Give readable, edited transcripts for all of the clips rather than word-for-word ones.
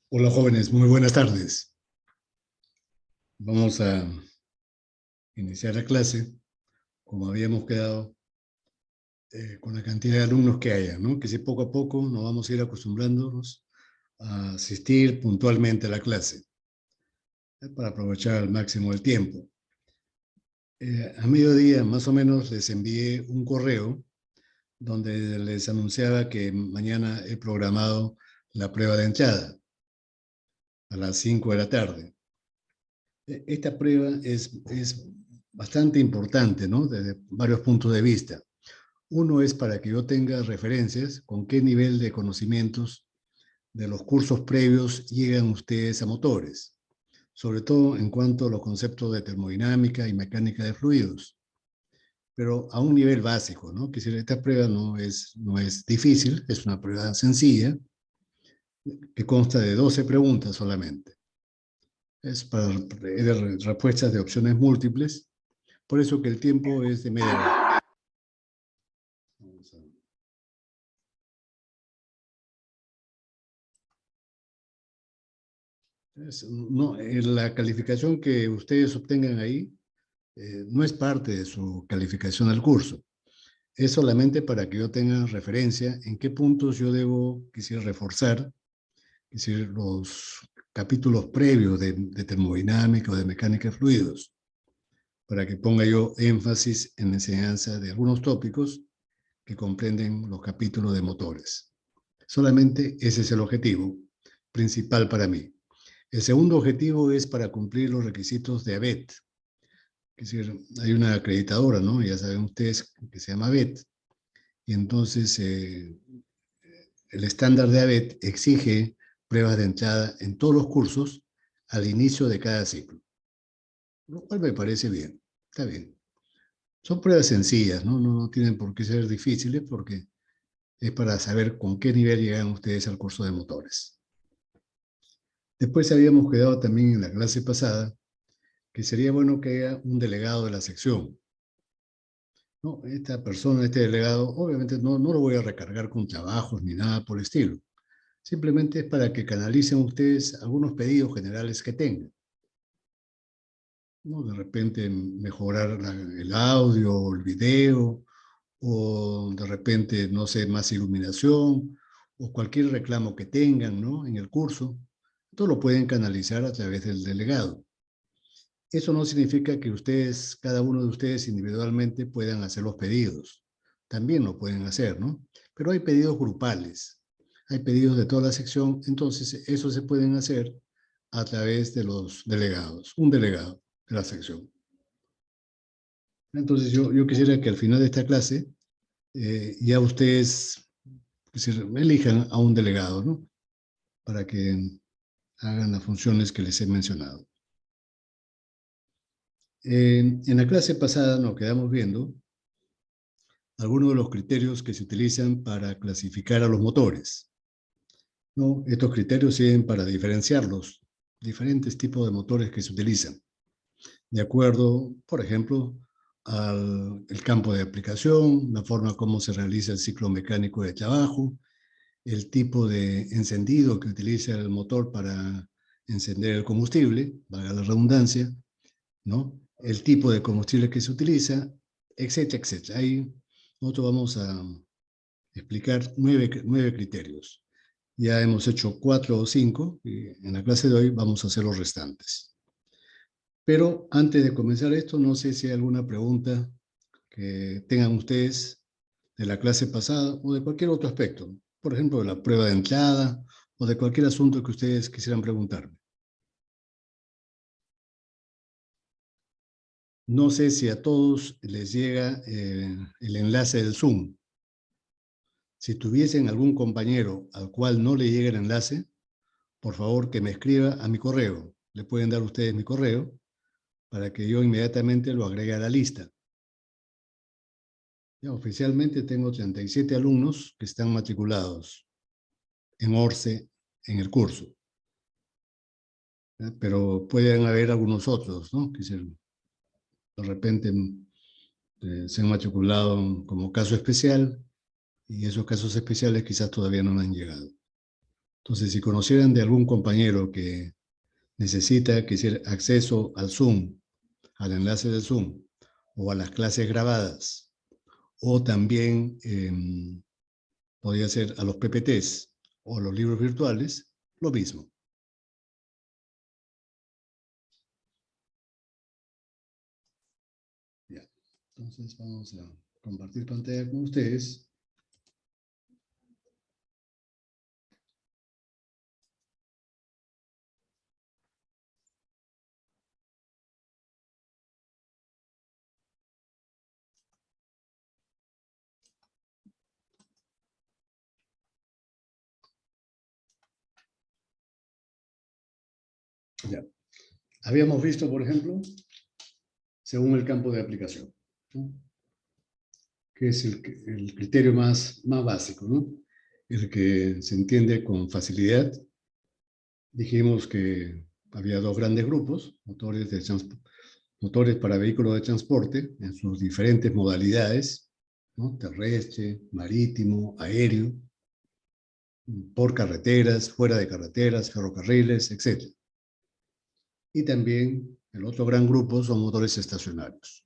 Hola jóvenes, muy buenas tardes. Vamos a iniciar la clase como habíamos quedado con la cantidad de alumnos que haya, ¿no? Que si poco a poco nos vamos a ir acostumbrándonos a asistir puntualmente a la clase para aprovechar al máximo el tiempo. A mediodía más o menos les envié un correo donde les anunciaba que mañana he programado la prueba de entrada a las 5 de la tarde. Esta prueba es bastante importante, ¿no? Desde varios puntos de vista. Uno es para que yo tenga referencias con qué nivel de conocimientos de los cursos previos llegan ustedes a motores, sobre todo en cuanto a los conceptos de termodinámica y mecánica de fluidos, pero a un nivel básico, ¿no? Que si esta prueba no es difícil, es una prueba sencilla, que consta de 12 preguntas solamente. Es para respuestas de opciones múltiples, por eso que el tiempo es de media hora. No, la calificación que ustedes obtengan ahí no es parte de su calificación al curso. Es solamente para que yo tenga referencia en qué puntos yo debo, quisiera reforzar, los capítulos previos de termodinámica o de mecánica de fluidos, para que ponga yo énfasis en la enseñanza de algunos tópicos que comprenden los capítulos de motores. Solamente ese es el objetivo principal para mí. El segundo objetivo es para cumplir los requisitos de ABET. Es decir, hay una acreditadora, ¿no? Ya saben ustedes que se llama ABET. Y entonces el estándar de ABET exige pruebas de entrada en todos los cursos al inicio de cada ciclo. Lo cual me parece bien. Está bien. Son pruebas sencillas, ¿no? No tienen por qué ser difíciles porque es para saber con qué nivel llegan ustedes al curso de motores. Después habíamos quedado también en la clase pasada que sería bueno que haya un delegado de la sección. No, esta persona, este delegado, obviamente no lo voy a recargar con trabajos ni nada por el estilo. Simplemente es para que canalicen ustedes algunos pedidos generales que tengan, ¿no? De repente mejorar el audio, el video, o de repente, no sé, más iluminación, o cualquier reclamo que tengan, ¿no? En el curso. Todo lo pueden canalizar a través del delegado. Eso no significa que ustedes, cada uno de ustedes individualmente puedan hacer los pedidos. También lo pueden hacer, ¿no? Pero hay pedidos grupales, hay pedidos de toda la sección, entonces eso se pueden hacer a través de los delegados, un delegado de la sección. Entonces yo quisiera que al final de esta clase ya ustedes elijan a un delegado, ¿no? Para que hagan las funciones que les he mencionado. En la clase pasada nos quedamos viendo algunos de los criterios que se utilizan para clasificar a los motores, ¿no? Estos criterios sirven para diferenciar los diferentes tipos de motores que se utilizan, de acuerdo, por ejemplo, al el campo de aplicación, la forma como se realiza el ciclo mecánico de trabajo, el tipo de encendido que utiliza el motor para encender el combustible, valga la redundancia, ¿no? El tipo de combustible que se utiliza, etcétera, etcétera. Ahí nosotros vamos a explicar nueve criterios. Ya hemos hecho 4 o 5 y en la clase de hoy vamos a hacer los restantes. Pero antes de comenzar esto, no sé si hay alguna pregunta que tengan ustedes de la clase pasada o de cualquier otro aspecto. Por ejemplo, de la prueba de entrada o de cualquier asunto que ustedes quisieran preguntarme. No sé si a todos les llega el enlace del Zoom. Si tuviesen algún compañero al cual no le llegue el enlace, por favor que me escriba a mi correo. Le pueden dar ustedes mi correo para que yo inmediatamente lo agregue a la lista. Ya, oficialmente tengo 37 alumnos que están matriculados en ORCE en el curso. ¿Ya? Pero pueden haber algunos otros, ¿no? Que de repente se han matriculado como caso especial y esos casos especiales quizás todavía no han llegado. Entonces, si conocieran de algún compañero que necesita que sea acceso al Zoom, al enlace del Zoom, o a las clases grabadas, o también podría ser a los PPTs o los libros virtuales, lo mismo. Ya. Entonces vamos a compartir pantalla con ustedes. Ya. Habíamos visto, por ejemplo, según el campo de aplicación, ¿no? Que es el criterio más básico, ¿no? El que se entiende con facilidad. Dijimos que había dos grandes grupos, motores para vehículos de transporte en sus diferentes modalidades, ¿no? Terrestre, marítimo, aéreo, por carreteras, fuera de carreteras, ferrocarriles, etc. Y también el otro gran grupo son motores estacionarios.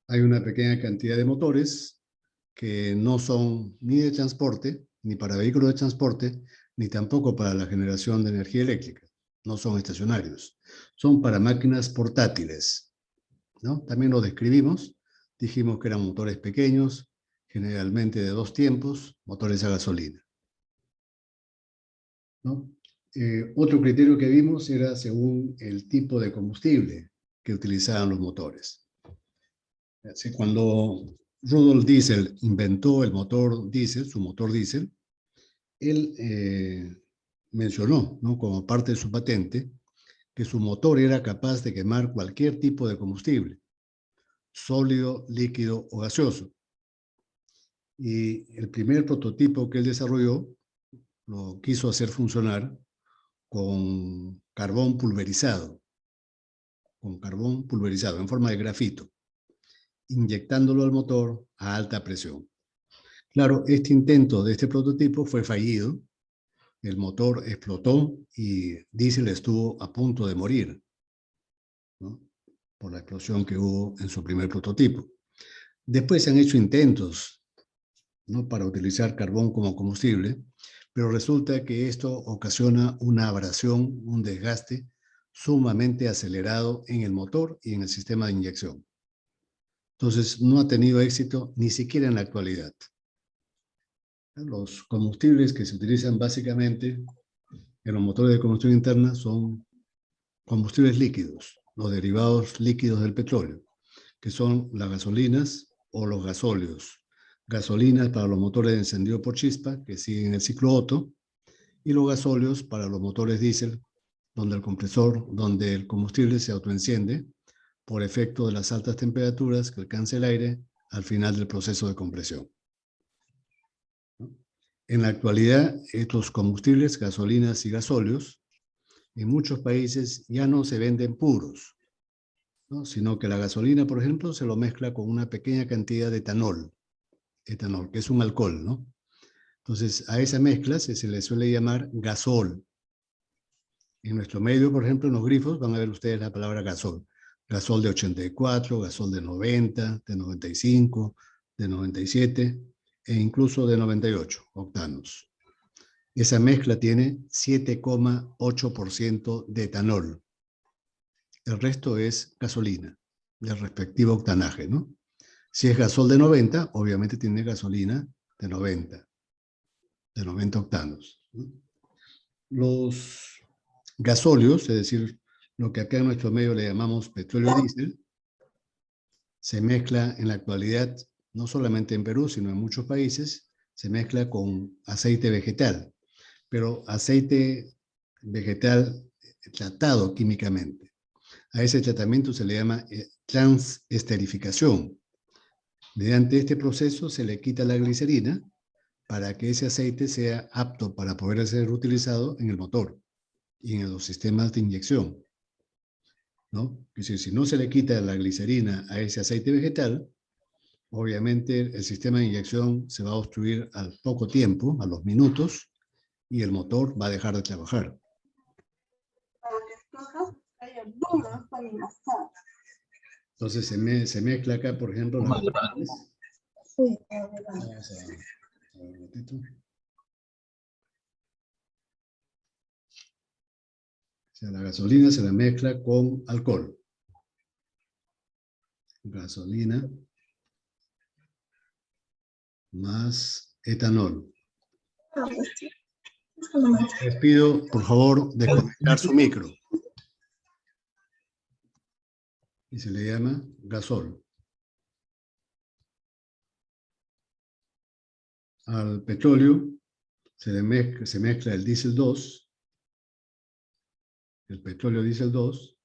Hay una pequeña cantidad de motores que no son ni de transporte, ni para vehículos de transporte, ni tampoco para la generación de energía eléctrica. No son estacionarios. Son para máquinas portátiles, ¿no? También lo describimos. Dijimos que eran motores pequeños, generalmente de 2 tiempos, motores a gasolina, ¿no? Otro criterio que vimos era según el tipo de combustible que utilizaban los motores. Así, cuando Rudolf Diesel inventó el motor diésel, su motor diésel, él mencionó, ¿no?, como parte de su patente, que su motor era capaz de quemar cualquier tipo de combustible, sólido, líquido o gaseoso. Y el primer prototipo que él desarrolló lo quiso hacer funcionar con carbón pulverizado en forma de grafito, inyectándolo al motor a alta presión. Claro, este intento de este prototipo fue fallido, el motor explotó y Diesel estuvo a punto de morir, ¿no?, por la explosión que hubo en su primer prototipo. Después se han hecho intentos, ¿no?, para utilizar carbón como combustible, pero resulta que esto ocasiona una abrasión, un desgaste sumamente acelerado en el motor y en el sistema de inyección. Entonces, no ha tenido éxito ni siquiera en la actualidad. Los combustibles que se utilizan básicamente en los motores de combustión interna son combustibles líquidos, los derivados líquidos del petróleo, que son las gasolinas o los gasóleos. Gasolinas para los motores de encendido por chispa, que siguen el ciclo Otto, y los gasóleos para los motores diésel, donde el combustible se autoenciende por efecto de las altas temperaturas que alcanza el aire al final del proceso de compresión. En la actualidad, estos combustibles, gasolinas y gasóleos, en muchos países ya no se venden puros, ¿no?, sino que la gasolina, por ejemplo, se lo mezcla con una pequeña cantidad de etanol, que es un alcohol, ¿no? Entonces, a esa mezcla se le suele llamar gasol. En nuestro medio, por ejemplo, en los grifos, van a ver ustedes la palabra gasol. Gasol de 84, gasol de 90, de 95, de 97 e incluso de 98 octanos. Esa mezcla tiene 7,8% de etanol. El resto es gasolina, del respectivo octanaje, ¿no? Si es gasol de 90, obviamente tiene gasolina de 90 octanos, ¿no? Los gasóleos, es decir, lo que acá en nuestro medio le llamamos petróleo diésel, se mezcla en la actualidad, no solamente en Perú, sino en muchos países, se mezcla con aceite vegetal, pero aceite vegetal tratado químicamente. A ese tratamiento se le llama transesterificación. Mediante este proceso se le quita la glicerina para que ese aceite sea apto para poder ser utilizado en el motor y en los sistemas de inyección, ¿no? Es decir, si no se le quita la glicerina a ese aceite vegetal, obviamente el sistema de inyección se va a obstruir al poco tiempo, a los minutos, y el motor va a dejar de trabajar. Entonces se mezcla acá, por ejemplo, las gasolinas. Vamos a ver un ratito. O sea, la gasolina se la mezcla con alcohol. Gasolina más etanol. Les pido, por favor, desconectar su micro. Y se le llama gasol. Al petróleo se mezcla el diésel 2, el petróleo diésel 2,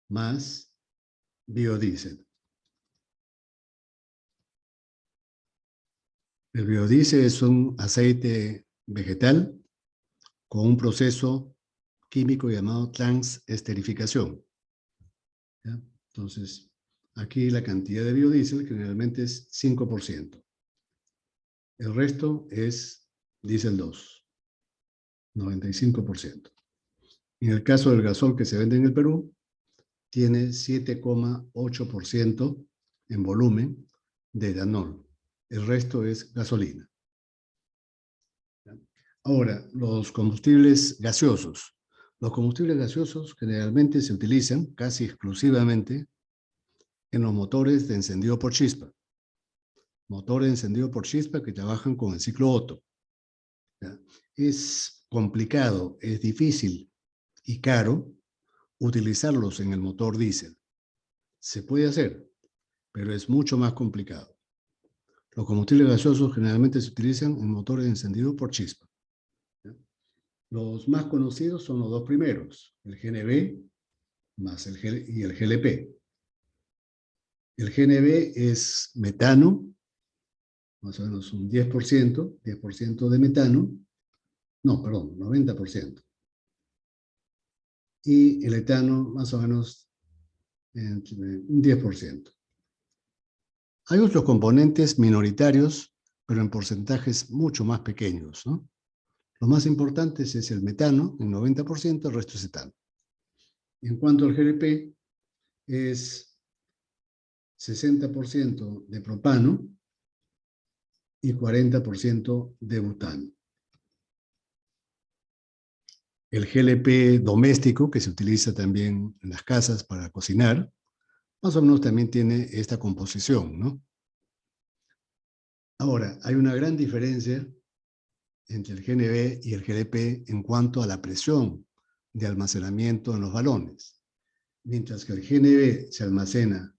más biodiesel. El biodiesel es un aceite vegetal con un proceso químico llamado transesterificación. ¿Ya? Entonces, aquí la cantidad de biodiesel generalmente es 5%. El resto es diésel 2, 95%. En el caso del gasol que se vende en el Perú, tiene 7,8% en volumen de etanol. El resto es gasolina. Ahora, los combustibles gaseosos. Los combustibles gaseosos generalmente se utilizan casi exclusivamente en los motores de encendido por chispa. Motores de encendido por chispa que trabajan con el ciclo Otto. ¿Ya? Es complicado, es difícil y caro utilizarlos en el motor diésel. Se puede hacer, pero es mucho más complicado. Los combustibles gaseosos generalmente se utilizan en motores de encendido por chispa. ¿Ya? Los más conocidos son los dos primeros, el GNV más el GLP. El GNV es metano, más o menos un 10% de metano, no, perdón, 90%. Y el etano, más o menos un 10%. Hay otros componentes minoritarios, pero en porcentajes mucho más pequeños, ¿no? Los más importantes es el metano, el 90%, el resto es etano. En cuanto al GLP, es 60% de propano y 40% de butano. El GLP doméstico, que se utiliza también en las casas para cocinar, más o menos también tiene esta composición, ¿no? Ahora, hay una gran diferencia entre el GNV y el GLP en cuanto a la presión de almacenamiento en los balones. Mientras que el GNV se almacena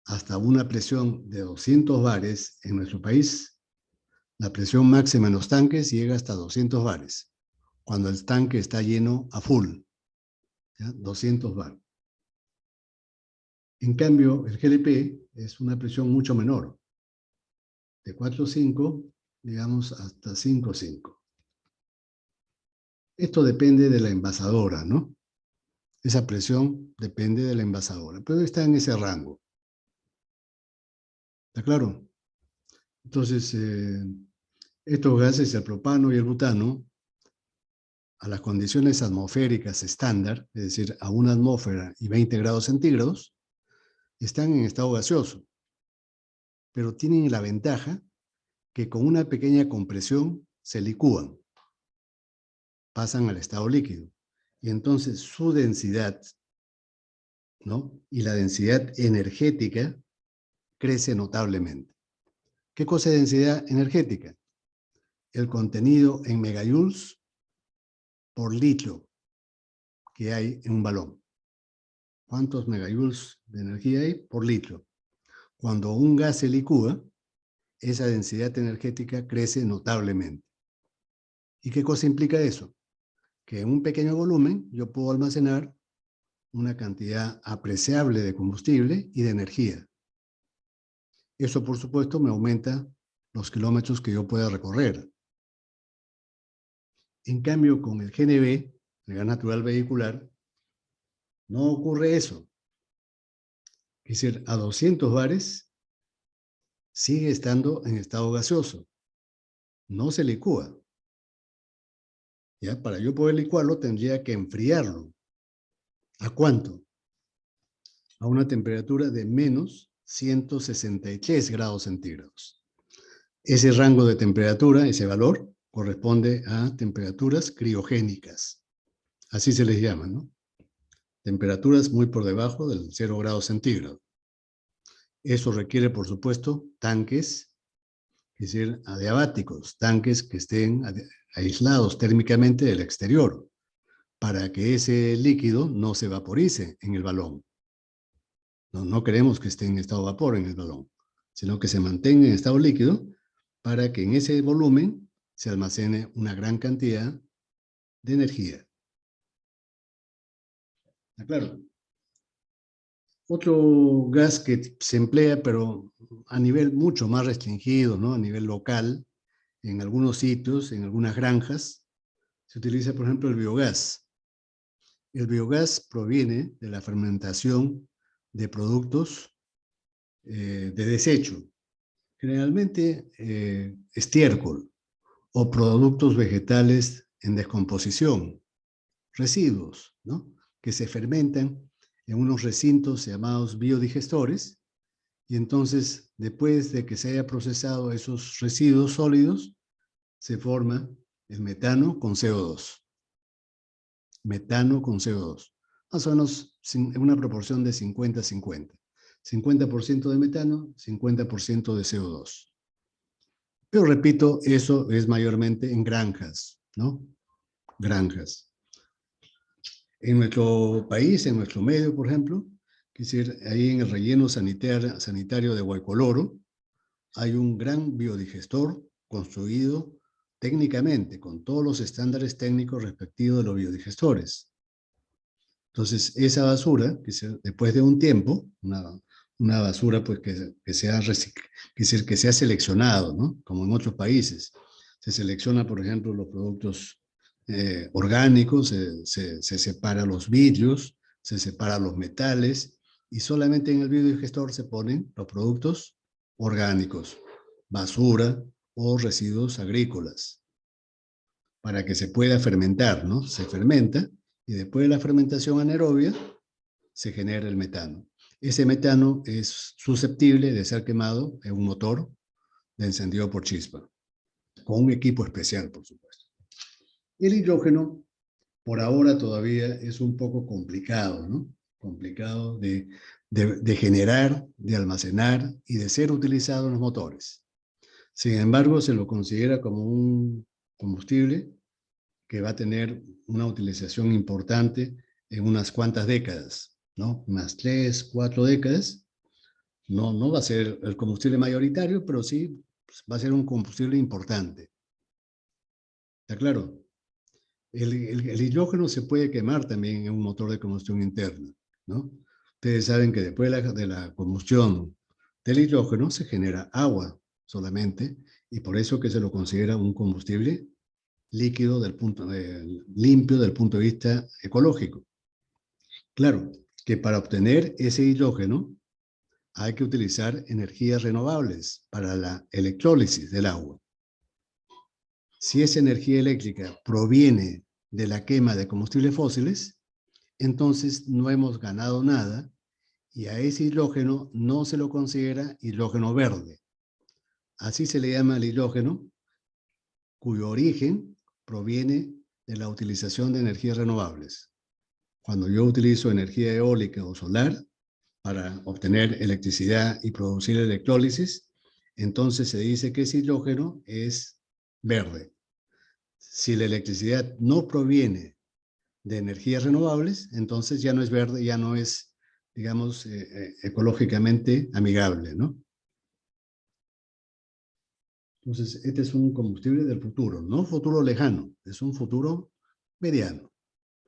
hasta una presión de 200 bares en nuestro país, la presión máxima en los tanques llega hasta 200 bares, cuando el tanque está lleno a full, ¿ya? 200 bar. En cambio, el GLP es una presión mucho menor, de 4,5, digamos, hasta 5,5. Esto depende de la envasadora, ¿no? Esa presión depende de la envasadora, pero está en ese rango. ¿Está claro? Entonces, estos gases, el propano y el butano, a las condiciones atmosféricas estándar, es decir, a una atmósfera y 20 grados centígrados, están en estado gaseoso, pero tienen la ventaja que con una pequeña compresión se licúan, pasan al estado líquido, y entonces su densidad, ¿no? Y la densidad energética crece notablemente. ¿Qué cosa es densidad energética? El contenido en megajoules por litro que hay en un balón. ¿Cuántos megajoules de energía hay por litro? Cuando un gas se licúa, esa densidad energética crece notablemente. ¿Y qué cosa implica eso? Que en un pequeño volumen yo puedo almacenar una cantidad apreciable de combustible y de energía. Eso, por supuesto, me aumenta los kilómetros que yo pueda recorrer. En cambio, con el GNV, el gas natural vehicular, no ocurre eso. Es decir, a 200 bares sigue estando en estado gaseoso. No se licúa. ¿Ya? Para yo poder licuarlo tendría que enfriarlo. ¿A cuánto? A una temperatura de menos 163 grados centígrados. Ese rango de temperatura, ese valor, corresponde a temperaturas criogénicas. Así se les llama, ¿no? Temperaturas muy por debajo del 0 grados centígrados. Eso requiere, por supuesto, tanques, es decir, adiabáticos, tanques que estén aislados térmicamente del exterior, para que ese líquido no se vaporice en el balón. No queremos que esté en estado de vapor en el balón, sino que se mantenga en estado líquido para que en ese volumen se almacene una gran cantidad de energía. ¿Está claro? Otro gas que se emplea, pero a nivel mucho más restringido, ¿no? A nivel local, en algunos sitios, en algunas granjas, se utiliza, por ejemplo, el biogás. El biogás proviene de la fermentación de productos de desecho, generalmente estiércol o productos vegetales en descomposición, residuos, ¿no? Que se fermentan en unos recintos llamados biodigestores, y entonces, después de que se haya procesado esos residuos sólidos, se forma el metano con CO2. Metano con CO2. Más o menos en una proporción de 50-50. 50% de metano, 50% de CO2. Pero repito, eso es mayormente en granjas, ¿no? Granjas. En nuestro país, en nuestro medio, por ejemplo, es decir, ahí en el relleno sanitario de Huaycoloro, hay un gran biodigestor construido técnicamente con todos los estándares técnicos respectivos de los biodigestores. Entonces, esa basura, después de un tiempo, una basura pues, que sea seleccionado, ¿no? Como en otros países. Se selecciona, por ejemplo, los productos orgánicos, se separa los vidrios, se separa los metales, y solamente en el biodigestor se ponen los productos orgánicos, basura o residuos agrícolas, para que se pueda fermentar, ¿no? Se fermenta y después de la fermentación anaerobia se genera el metano. Ese metano es susceptible de ser quemado en un motor de encendido por chispa, con un equipo especial, por supuesto. El hidrógeno, por ahora todavía es un poco complicado, ¿no? Complicado de generar, de almacenar y de ser utilizado en los motores. Sin embargo, se lo considera como un combustible que va a tener una utilización importante en unas cuantas décadas, ¿no? Unas 3, 4 décadas. No va a ser el combustible mayoritario, pero sí pues, va a ser un combustible importante. ¿Está claro? El hidrógeno se puede quemar también en un motor de combustión interna, ¿no? Ustedes saben que después de la combustión del hidrógeno se genera agua solamente, y por eso que se lo considera un combustible líquido limpio del punto de vista ecológico. Claro, que para obtener ese hidrógeno hay que utilizar energías renovables para la electrólisis del agua. Si esa energía eléctrica proviene de la quema de combustibles fósiles, entonces no hemos ganado nada y a ese hidrógeno no se lo considera hidrógeno verde. Así se le llama al hidrógeno cuyo origen proviene de la utilización de energías renovables. Cuando yo utilizo energía eólica o solar para obtener electricidad y producir electrólisis, entonces se dice que ese hidrógeno es verde. Si la electricidad no proviene de energías renovables, entonces ya no es verde, ya no es, digamos, ecológicamente amigable, ¿no? Entonces, este es un combustible del futuro, no futuro lejano, es un futuro mediano,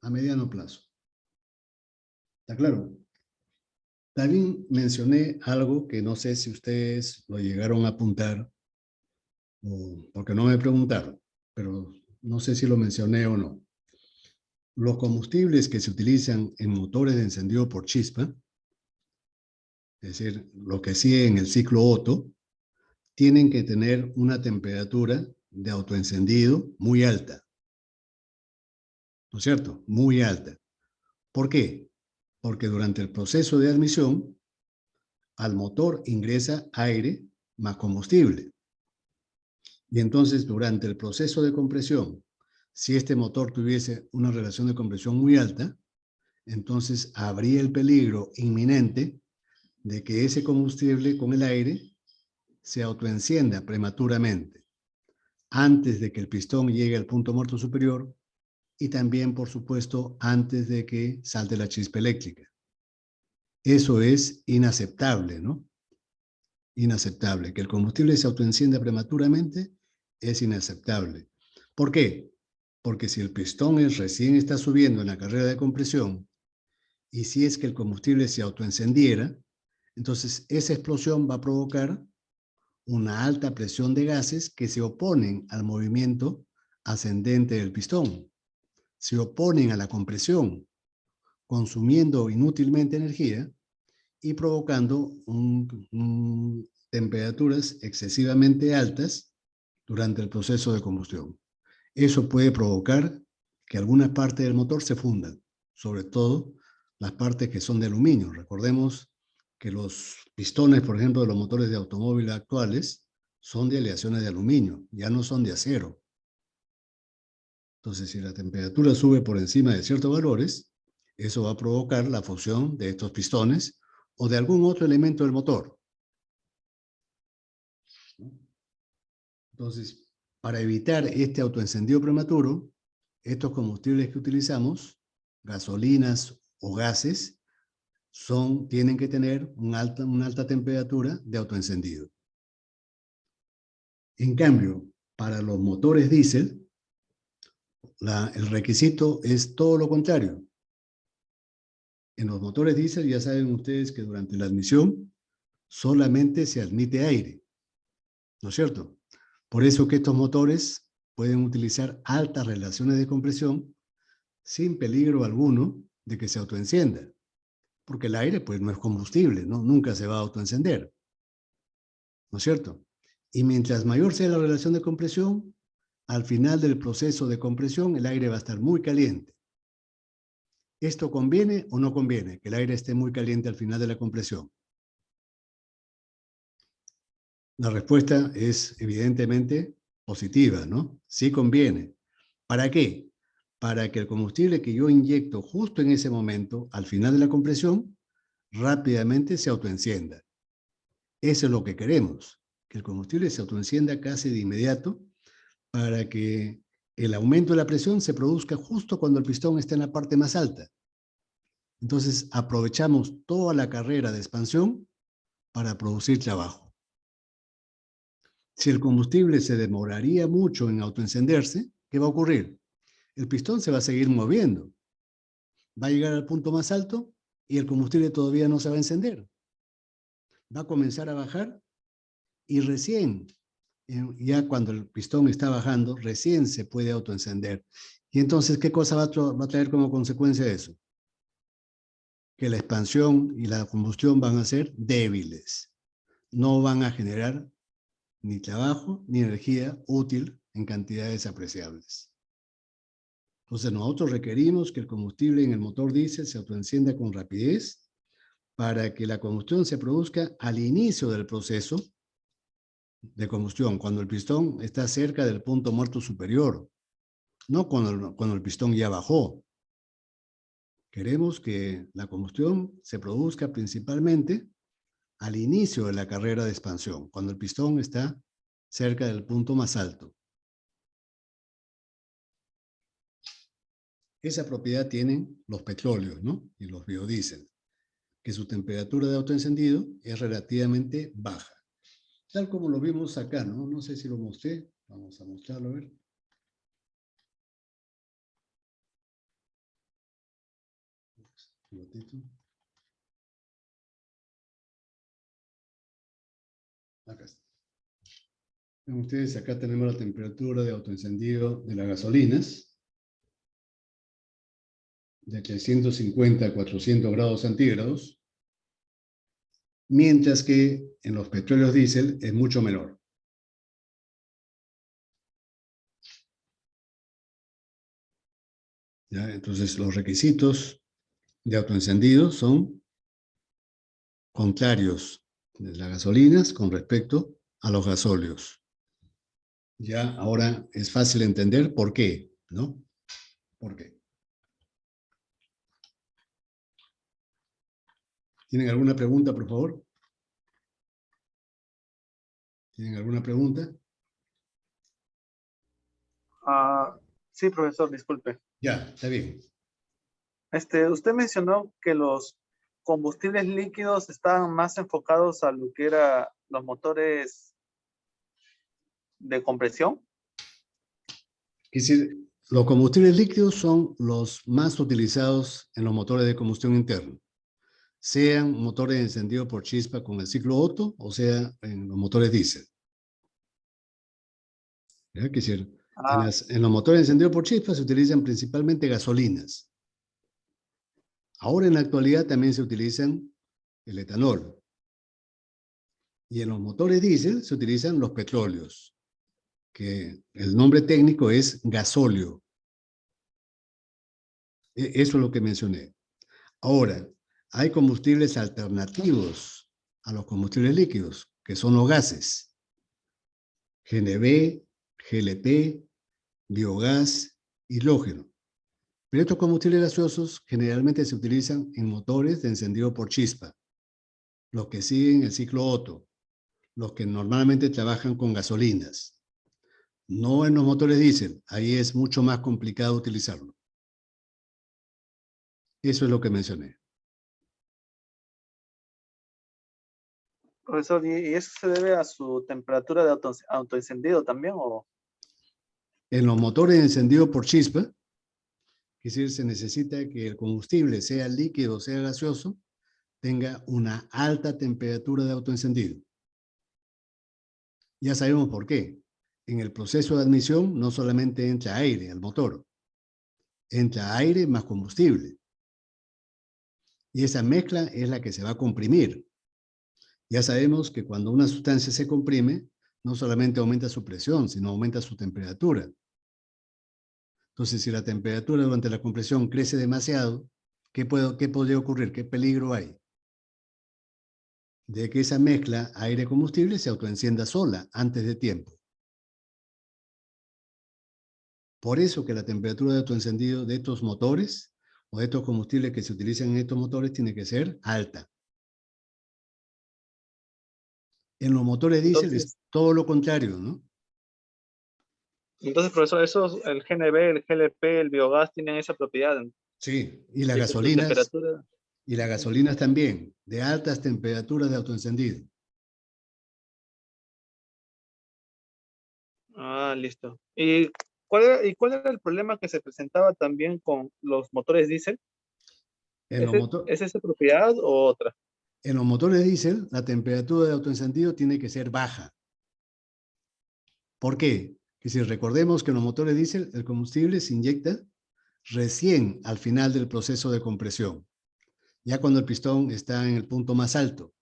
a mediano plazo. ¿Está claro? También mencioné algo que no sé si ustedes lo llegaron a apuntar, porque no me preguntaron, pero no sé si lo mencioné o no. Los combustibles que se utilizan en motores de encendido por chispa, es decir, lo que sigue en el ciclo Otto, tienen que tener una temperatura de autoencendido muy alta. ¿no es cierto? Muy alta. ¿Por qué? Porque durante el proceso de admisión, al motor ingresa aire más combustible. Y entonces, durante el proceso de compresión, si este motor tuviese una relación de compresión muy alta, entonces habría el peligro inminente de que ese combustible con el aire se autoencienda prematuramente, antes de que el pistón llegue al punto muerto superior y también, por supuesto, antes de que salte la chispa eléctrica. Eso es inaceptable, ¿no? Inaceptable. Que el combustible se autoencienda prematuramente es inaceptable. ¿Por qué? Porque si el pistón recién está subiendo en la carrera de compresión y si es que el combustible se autoencendiera, entonces esa explosión va a provocar una alta presión de gases que se oponen al movimiento ascendente del pistón, se oponen a la compresión, consumiendo inútilmente energía y provocando temperaturas excesivamente altas durante el proceso de combustión. Eso puede provocar que algunas partes del motor se fundan, sobre todo las partes que son de aluminio. Recordemos que los pistones, por ejemplo, de los motores de automóviles actuales son de aleaciones de aluminio, ya no son de acero. Entonces, si la temperatura sube por encima de ciertos valores, eso va a provocar la fusión de estos pistones o de algún otro elemento del motor. Entonces, para evitar este autoencendido prematuro, estos combustibles que utilizamos, gasolinas o gases, tienen que tener una alta temperatura de autoencendido. En cambio, para los motores diésel, el requisito es todo lo contrario. En los motores diésel ya saben ustedes que durante la admisión solamente se admite aire, ¿no es cierto? Por eso que estos motores pueden utilizar altas relaciones de compresión sin peligro alguno de que se autoencienda, porque el aire pues no es combustible, ¿no? Nunca se va a autoencender, ¿no es cierto? Y mientras mayor sea la relación de compresión, al final del proceso de compresión el aire va a estar muy caliente. ¿Esto conviene o no conviene? Que el aire esté muy caliente al final de la compresión. La respuesta es evidentemente positiva, ¿no? Sí conviene. ¿Para qué? Para que el combustible que yo inyecto justo en ese momento, al final de la compresión, rápidamente se autoencienda. Eso es lo que queremos, que el combustible se autoencienda casi de inmediato para que el aumento de la presión se produzca justo cuando el pistón está en la parte más alta. Entonces aprovechamos toda la carrera de expansión para producir trabajo. Si el combustible se demoraría mucho en autoencenderse, ¿qué va a ocurrir? El pistón se va a seguir moviendo. Va a llegar al punto más alto y el combustible todavía no se va a encender. Va a comenzar a bajar y recién, ya cuando el pistón está bajando, recién se puede autoencender. Y entonces, ¿qué cosa va a traer como consecuencia de eso? Que la expansión y la combustión van a ser débiles. No van a generar ni trabajo ni energía útil en cantidades apreciables. Entonces, nosotros requerimos que el combustible en el motor diésel se autoencienda con rapidez para que la combustión se produzca al inicio del proceso de combustión, cuando el pistón está cerca del punto muerto superior, no cuando el pistón ya bajó. Queremos que la combustión se produzca principalmente al inicio de la carrera de expansión, cuando el pistón está cerca del punto más alto. Esa propiedad tienen los petróleos, ¿no? Y los biodiesel, que su temperatura de autoencendido es relativamente baja. Tal como lo vimos acá, ¿no? No sé si lo mostré. Vamos a mostrarlo, a ver. Acá está. Ven ustedes, acá tenemos la temperatura de autoencendido de las gasolinas, de 350 a 400 grados centígrados, mientras que en los petróleos diésel es mucho menor. ¿Ya? Entonces, los requisitos de autoencendido son contrarios de las gasolinas con respecto a los gasóleos. Ya ahora es fácil entender por qué, ¿no? ¿Por qué? ¿Tienen alguna pregunta, por favor? ¿Tienen alguna pregunta? Ah, sí, profesor, disculpe. Ya, está bien. Usted mencionó que los combustibles líquidos estaban más enfocados a lo que era los motores de compresión. Es decir, los combustibles líquidos son los más utilizados en los motores de combustión interna, sean motores encendidos por chispa con el ciclo Otto o sea en los motores diésel. ¿Ya? Es decir, Ah, en los motores encendidos por chispa se utilizan principalmente gasolinas. Ahora en la actualidad también se utilizan el etanol. Y en los motores diésel se utilizan los petróleos, que el nombre técnico es gasóleo. Eso es lo que mencioné. Ahora, hay combustibles alternativos a los combustibles líquidos, que son los gases. GNV, GLP, biogás, hidrógeno. Pero estos combustibles gaseosos generalmente se utilizan en motores de encendido por chispa, los que siguen el ciclo Otto, los que normalmente trabajan con gasolinas. No en los motores diésel, ahí es mucho más complicado utilizarlo. Eso es lo que mencioné. profesor, ¿y eso se debe a su temperatura de autoencendido también? ¿O? En los motores encendidos por chispa, es decir, se necesita que el combustible, sea líquido o sea gaseoso, tenga una alta temperatura de autoencendido. Ya sabemos por qué. En el proceso de admisión no solamente entra aire al motor, entra aire más combustible. Y esa mezcla es la que se va a comprimir. Ya sabemos que cuando una sustancia se comprime, no solamente aumenta su presión, sino aumenta su temperatura. Entonces, si la temperatura durante la compresión crece demasiado, ¿qué podría ocurrir? ¿Qué peligro hay? De que esa mezcla aire-combustible se autoencienda sola antes de tiempo. Por eso que la temperatura de autoencendido de estos motores o de estos combustibles que se utilizan en estos motores tiene que ser alta. En los motores diésel es Entonces, todo lo contrario, ¿no? entonces, profesor, el GNV, el GLP, el biogás tienen esa propiedad Sí, de que su temperatura. y las gasolinas también, de altas temperaturas de autoencendido. Ah, listo. ¿Cuál era el problema que se presentaba también con los motores diésel? En los, moto ¿Es esa propiedad o otra? en los motores diésel, la temperatura de autoencendido tiene que ser baja. ¿Por qué? Que si recordemos que en los motores diésel el combustible se inyecta recién al final del proceso de compresión, ya cuando el pistón está en el punto más alto.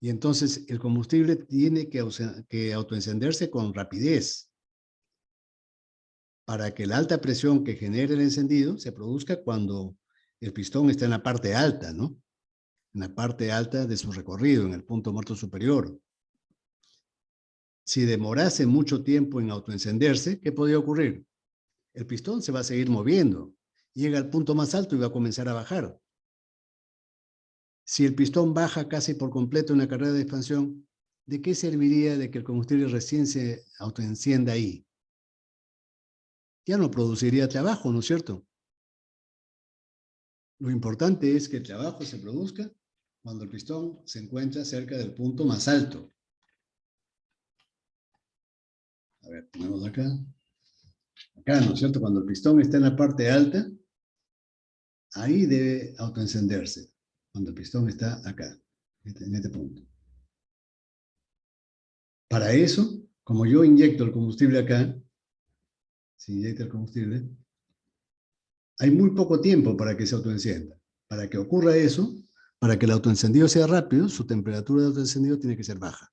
Y entonces el combustible tiene que autoencenderse con rapidez para que la alta presión que genere el encendido se produzca cuando el pistón está en la parte alta, ¿no? En la parte alta de su recorrido, en el punto muerto superior. Si demorase mucho tiempo en autoencenderse, ¿qué podría ocurrir? El pistón se va a seguir moviendo, llega al punto más alto y va a comenzar a bajar. Si el pistón baja casi por completo en la carrera de expansión, ¿de qué serviría de que el combustible recién se autoencienda ahí? Ya no produciría trabajo, ¿no es cierto? Lo importante es que el trabajo se produzca cuando el pistón se encuentra cerca del punto más alto. A ver, ponemos acá. Acá, ¿no es cierto? Cuando el pistón está en la parte alta, ahí debe autoencenderse. Cuando el pistón está acá, en este punto. Para eso, como yo inyecto el combustible acá, se inyecta el combustible, hay muy poco tiempo para que se autoencienda. Para que ocurra eso, para que el autoencendido sea rápido, su temperatura de autoencendido tiene que ser baja.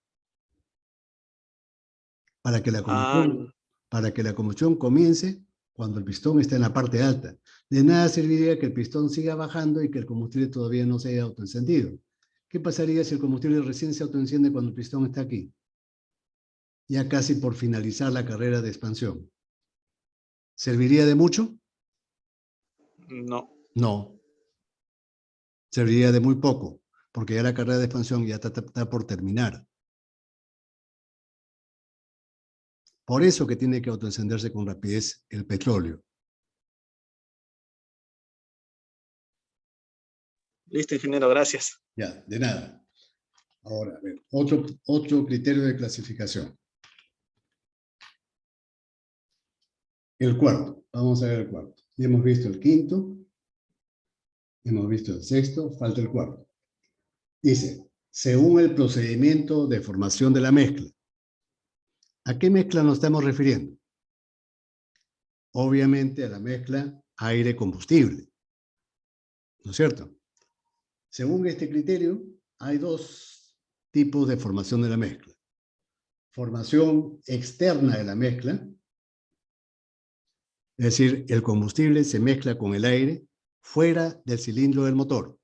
Para que la Ah, combustión, para que la combustión comience cuando el pistón está en la parte alta. De nada serviría que el pistón siga bajando y que el combustible todavía no se haya autoencendido. ¿Qué pasaría si el combustible recién se autoenciende cuando el pistón está aquí? Ya casi por finalizar la carrera de expansión. ¿Serviría de mucho? No. No. Serviría de muy poco, porque ya la carrera de expansión ya está por terminar. Por eso que tiene que autoencenderse con rapidez el petróleo. Listo, ingeniero, gracias. Ya, de nada. Ahora, a ver, otro criterio de clasificación. El cuarto. Vamos a ver el cuarto. Ya hemos visto el quinto. Hemos visto el sexto. Falta el cuarto. Dice, según el procedimiento de formación de la mezcla. ¿A qué mezcla nos estamos refiriendo? Obviamente a la mezcla aire-combustible. ¿No es cierto? Según este criterio, hay dos tipos de formación de la mezcla. Formación externa de la mezcla, es decir, el combustible se mezcla con el aire fuera del cilindro del motor,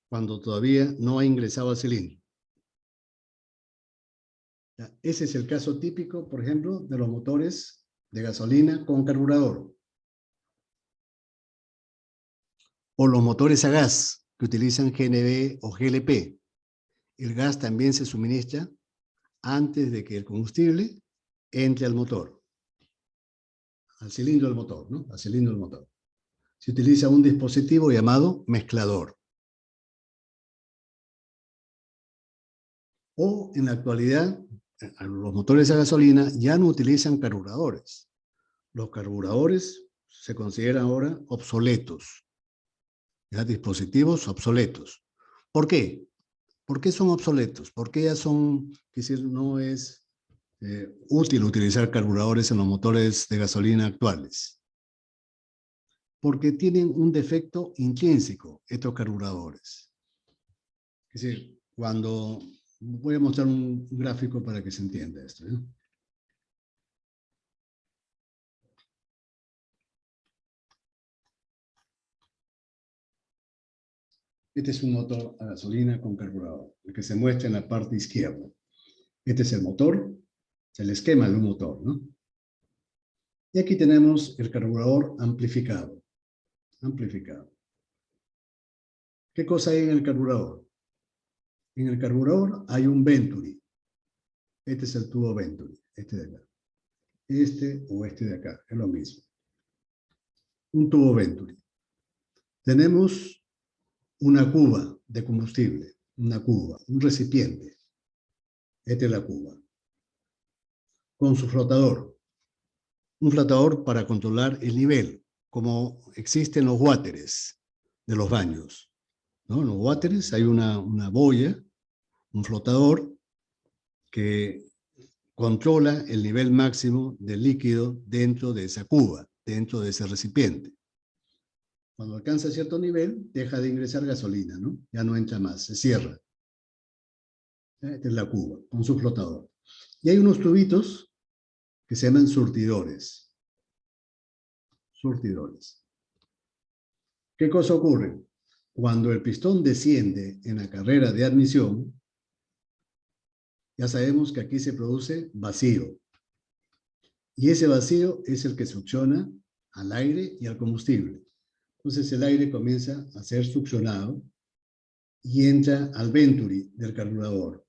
cuando todavía no ha ingresado al cilindro. Ese es el caso típico, por ejemplo, de los motores de gasolina con carburador. O los motores a gas, que utilizan GNV o GLP. El gas también se suministra antes de que el combustible entre al motor, al cilindro del motor, ¿no? Al cilindro del motor. Se utiliza un dispositivo llamado mezclador. O en la actualidad, los motores a gasolina ya no utilizan carburadores. Los carburadores se consideran ahora obsoletos. Ya, dispositivos obsoletos. ¿Por qué? ¿Por qué son obsoletos? Porque ya son, es decir, no es útil utilizar carburadores en los motores de gasolina actuales. Porque tienen un defecto intrínseco estos carburadores. Es decir, cuando... Voy a mostrar un gráfico para que se entienda esto, ¿eh? Este es un motor a gasolina con carburador, el que se muestra en la parte izquierda. Este es el motor, es el esquema de un motor, ¿no? Y aquí tenemos el carburador amplificado. Amplificado. ¿Qué cosa hay en el carburador? En el carburador hay un Venturi. Este es el tubo Venturi, este de acá. Este o este de acá, es lo mismo. Un tubo Venturi. Tenemos una cuba de combustible, una cuba, un recipiente. Esta es la cuba. Con su flotador. Un flotador para controlar el nivel, como existen los wateres de los baños, ¿no? En los wateres hay una boya, un flotador que controla el nivel máximo del líquido dentro de esa cuba, dentro de ese recipiente. Cuando alcanza cierto nivel, deja de ingresar gasolina, ¿no? Ya no entra más, se cierra. Esta es la cuba, con su flotador. Y hay unos tubitos que se llaman surtidores. Surtidores. ¿Qué cosa ocurre? Cuando el pistón desciende en la carrera de admisión, ya sabemos que aquí se produce vacío. Y ese vacío es el que succiona al aire y al combustible. Entonces el aire comienza a ser succionado y entra al Venturi del carburador.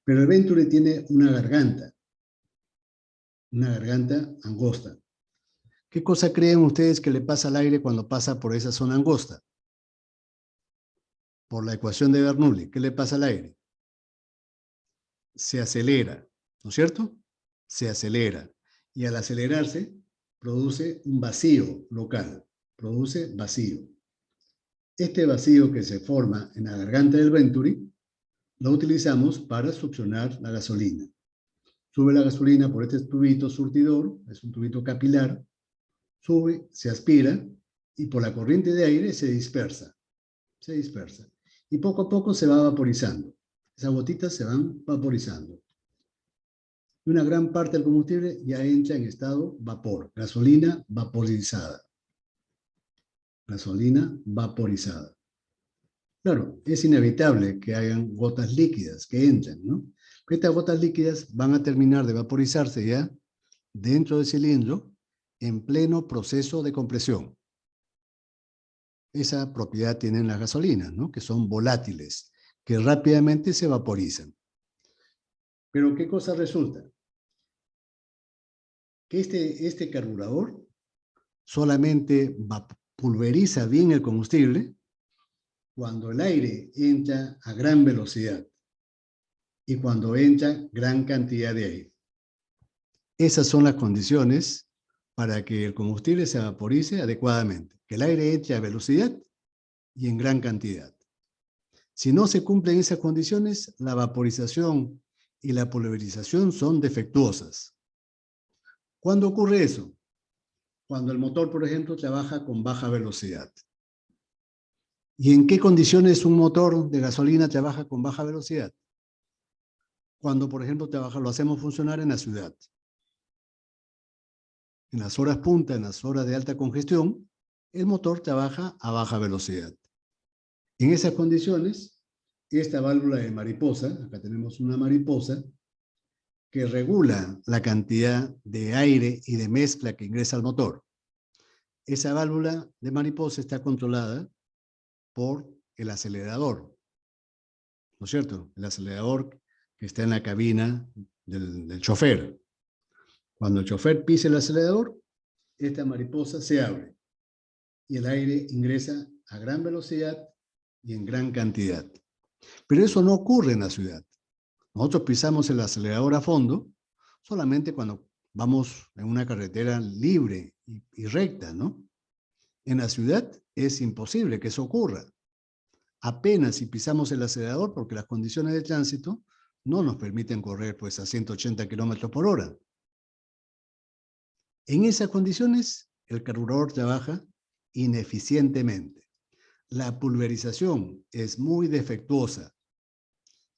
Pero el Venturi tiene una garganta angosta. ¿Qué cosa creen ustedes que le pasa al aire cuando pasa por esa zona angosta? Por la ecuación de Bernoulli, ¿qué le pasa al aire? Se acelera, ¿no es cierto? Se acelera. Y al acelerarse, produce un vacío local. Produce vacío. Este vacío que se forma en la garganta del Venturi, lo utilizamos para succionar la gasolina. Sube la gasolina por este tubito surtidor, es un tubito capilar, sube, se aspira y por la corriente de aire se dispersa. Se dispersa. Y poco a poco se va vaporizando. Esas gotitas se van vaporizando. y una gran parte del combustible ya entra en estado vapor, gasolina vaporizada. Gasolina vaporizada. Claro, es inevitable que hayan gotas líquidas que entren, ¿no? Estas gotas líquidas van a terminar de vaporizarse ya dentro del cilindro en pleno proceso de compresión. Esa propiedad tienen las gasolinas, ¿no? Que son volátiles, que rápidamente se vaporizan. Pero ¿qué cosa resulta? Que este carburador solamente pulveriza bien el combustible cuando el aire entra a gran velocidad y cuando entra gran cantidad de aire. Esas son las condiciones para que el combustible se vaporice adecuadamente, que el aire entre a velocidad y en gran cantidad. Si no se cumplen esas condiciones, la vaporización y la pulverización son defectuosas. ¿Cuándo ocurre eso? Cuando el motor, por ejemplo, trabaja con baja velocidad. ¿Y en qué condiciones un motor de gasolina trabaja con baja velocidad? Cuando, por ejemplo, lo hacemos funcionar en la ciudad. En las horas punta, en las horas de alta congestión, el motor trabaja a baja velocidad. En esas condiciones, esta válvula de mariposa, acá tenemos una mariposa, que regula la cantidad de aire y de mezcla que ingresa al motor. Esa válvula de mariposa está controlada por el acelerador, ¿no es cierto? El acelerador que está en la cabina del chofer. Cuando el chofer pise el acelerador, esta mariposa se abre y el aire ingresa a gran velocidad y en gran cantidad. Pero eso no ocurre en la ciudad. Nosotros pisamos el acelerador a fondo solamente cuando vamos en una carretera libre y recta, ¿no? En la ciudad es imposible que eso ocurra. Apenas si pisamos el acelerador porque las condiciones de tránsito no nos permiten correr pues a 180 kilómetros por hora. En esas condiciones, el carburador trabaja ineficientemente. La pulverización es muy defectuosa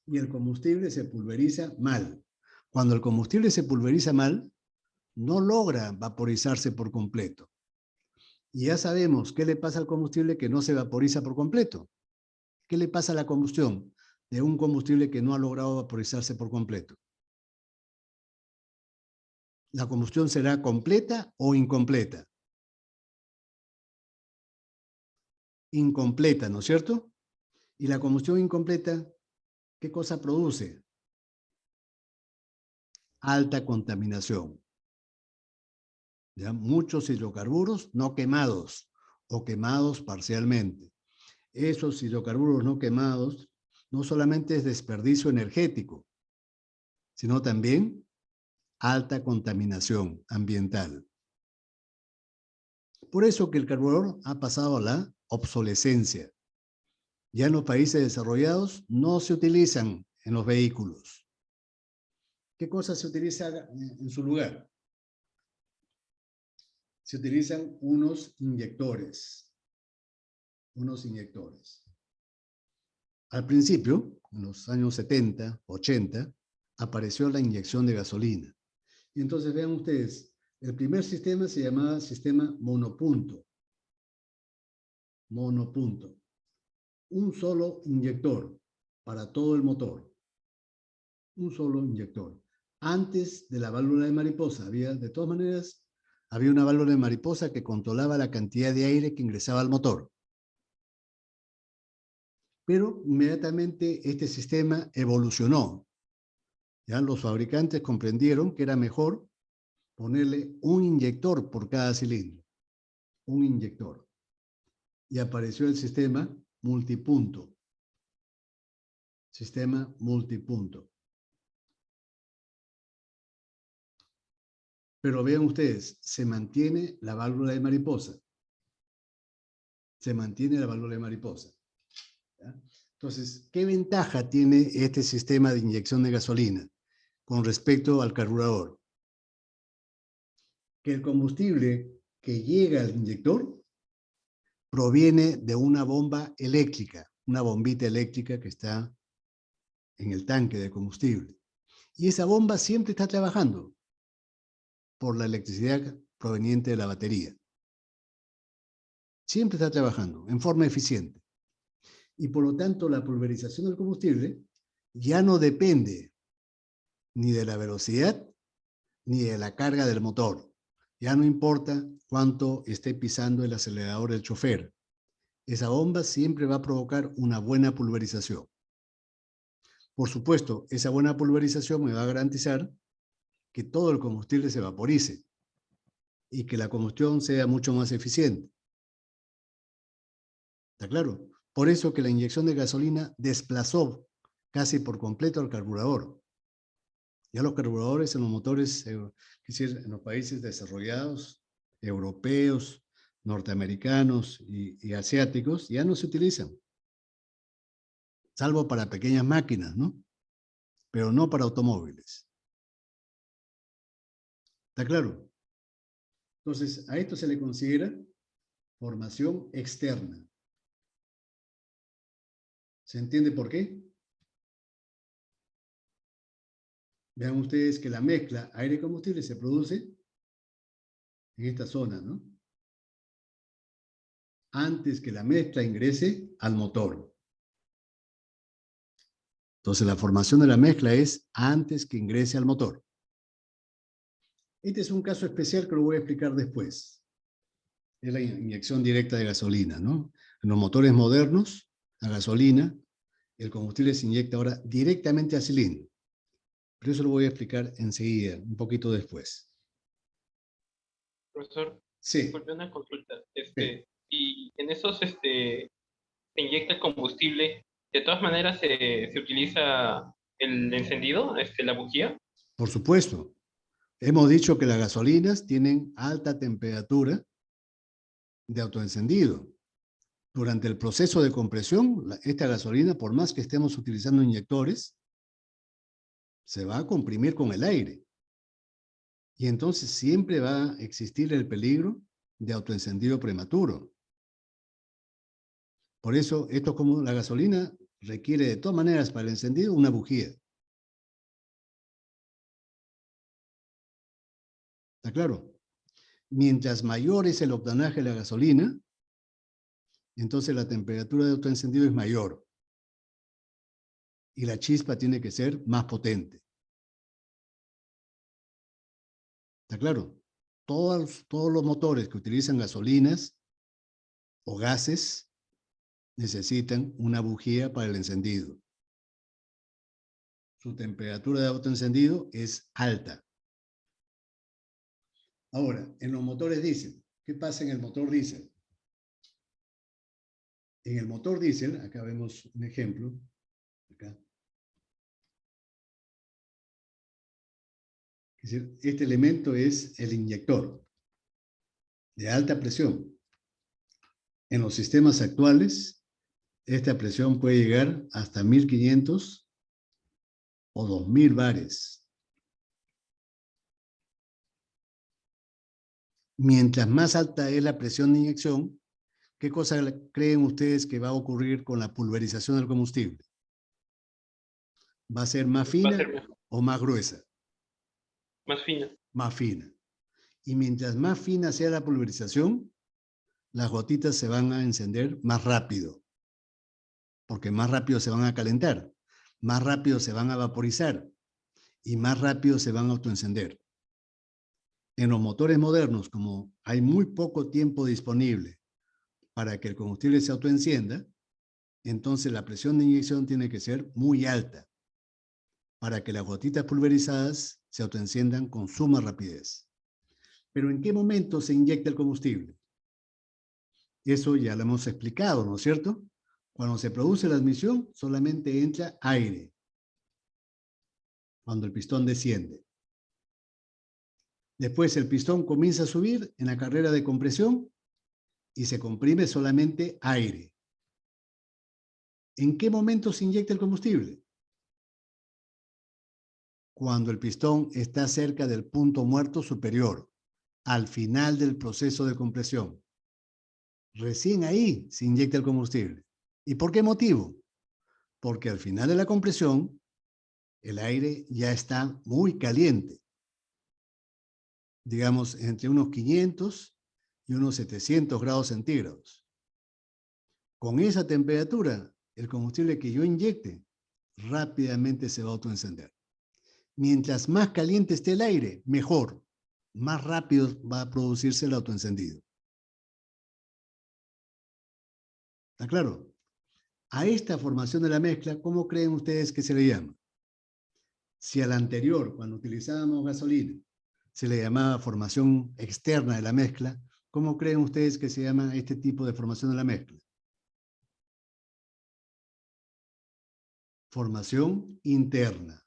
y el combustible se pulveriza mal. Cuando el combustible se pulveriza mal, no logra vaporizarse por completo. Y ya sabemos qué le pasa al combustible que no se vaporiza por completo. ¿Qué le pasa a la combustión de un combustible que no ha logrado vaporizarse por completo? La combustión será completa o incompleta. Incompleta, ¿no es cierto? Y la combustión incompleta, ¿qué cosa produce? Alta contaminación. ¿Ya? Muchos hidrocarburos no quemados o quemados parcialmente. Esos hidrocarburos no quemados no solamente es desperdicio energético, sino también alta contaminación ambiental. Por eso que el carburador ha pasado a la obsolescencia. Ya en los países desarrollados no se utilizan en los vehículos. ¿Qué cosa se utiliza en su lugar? Se utilizan unos inyectores. Unos inyectores. Al principio, en los años 70, 80, apareció la inyección de gasolina. Y entonces vean ustedes, el primer sistema se llamaba sistema monopunto. Monopunto. Un solo inyector para todo el motor. Un solo inyector. Antes de la válvula de mariposa, de todas maneras, había una válvula de mariposa que controlaba la cantidad de aire que ingresaba al motor. Pero inmediatamente este sistema evolucionó. Ya los fabricantes comprendieron que era mejor ponerle un inyector por cada cilindro. Un inyector. Y apareció el sistema multipunto. Sistema multipunto. Pero vean ustedes, se mantiene la válvula de mariposa. Se mantiene la válvula de mariposa. ¿Ya? Entonces, ¿qué ventaja tiene este sistema de inyección de gasolina con respecto al carburador? Que el combustible que llega al inyector proviene de una bomba eléctrica, una bombita eléctrica que está en el tanque de combustible. Y esa bomba siempre está trabajando por la electricidad proveniente de la batería. Siempre está trabajando en forma eficiente. Y por lo tanto, la pulverización del combustible ya no depende ni de la velocidad ni de la carga del motor. Ya no importa cuánto esté pisando el acelerador del chofer. Esa bomba siempre va a provocar una buena pulverización. Por supuesto, esa buena pulverización me va a garantizar que todo el combustible se vaporice y que la combustión sea mucho más eficiente. ¿Está claro? Por eso que la inyección de gasolina desplazó casi por completo al carburador. Ya los carburadores en los motores, es decir, en los países desarrollados, europeos, norteamericanos y asiáticos, ya no se utilizan. Salvo para pequeñas máquinas, ¿no? Pero no para automóviles. ¿Está claro? Entonces, a esto se le considera formación externa. ¿Se entiende por qué? Vean ustedes que la mezcla aire-combustible se produce en esta zona, ¿no? Antes que la mezcla ingrese al motor. Entonces, la formación de la mezcla es antes que ingrese al motor. Este es un caso especial que lo voy a explicar después. Es la inyección directa de gasolina, ¿no? En los motores modernos, a gasolina, el combustible se inyecta ahora directamente al cilindro. Pero eso lo voy a explicar enseguida, un poquito después. Profesor, Sí. disculpe una consulta. Sí. Y en esos se inyecta el combustible, ¿de todas maneras se utiliza el encendido, la bujía? Por supuesto. Hemos dicho que las gasolinas tienen alta temperatura de autoencendido. Durante el proceso de compresión, esta gasolina, por más que estemos utilizando inyectores, se va a comprimir con el aire. Y entonces siempre va a existir el peligro de autoencendido prematuro. Por eso, esto como la gasolina requiere de todas maneras para el encendido una bujía. ¿Está claro? Mientras mayor es el octanaje de la gasolina, entonces la temperatura de autoencendido es mayor. Y la chispa tiene que ser más potente. ¿Está claro? Todos los motores que utilizan gasolinas o gases necesitan una bujía para el encendido. Su temperatura de autoencendido es alta. Ahora, en los motores diésel, ¿qué pasa en el motor diésel? En el motor diésel, acá vemos un ejemplo, acá. Es decir, este elemento es el inyector de alta presión. En los sistemas actuales, esta presión puede llegar hasta 1500 o 2000 bares. Mientras más alta es la presión de inyección, ¿qué cosa creen ustedes que va a ocurrir con la pulverización del combustible? ¿Va a ser más fina o más gruesa? Más fina. Más fina. Y mientras más fina sea la pulverización, las gotitas se van a encender más rápido, porque más rápido se van a calentar, más rápido se van a vaporizar y más rápido se van a autoencender. En los motores modernos, como hay muy poco tiempo disponible para que el combustible se autoencienda, entonces la presión de inyección tiene que ser muy alta para que las gotitas pulverizadas se autoenciendan con suma rapidez. Pero ¿en qué momento se inyecta el combustible? Eso ya lo hemos explicado, ¿no es cierto? Cuando se produce la admisión, solamente entra aire. Cuando el pistón desciende. Después el pistón comienza a subir en la carrera de compresión y se comprime solamente aire. ¿En qué momento se inyecta el combustible? Cuando el pistón está cerca del punto muerto superior, al final del proceso de compresión. Recién ahí se inyecta el combustible. ¿Y por qué motivo? Porque al final de la compresión, el aire ya está muy caliente. Digamos, entre unos 500 y unos 700 grados centígrados. Con esa temperatura, el combustible que yo inyecte rápidamente se va a autoencender. Mientras más caliente esté el aire, mejor. Más rápido va a producirse el autoencendido. ¿Está claro? A esta formación de la mezcla, ¿cómo creen ustedes que se le llama? Si al anterior, cuando utilizábamos gasolina, se le llamaba formación externa de la mezcla, ¿cómo creen ustedes que se llama este tipo de formación de la mezcla? Formación interna.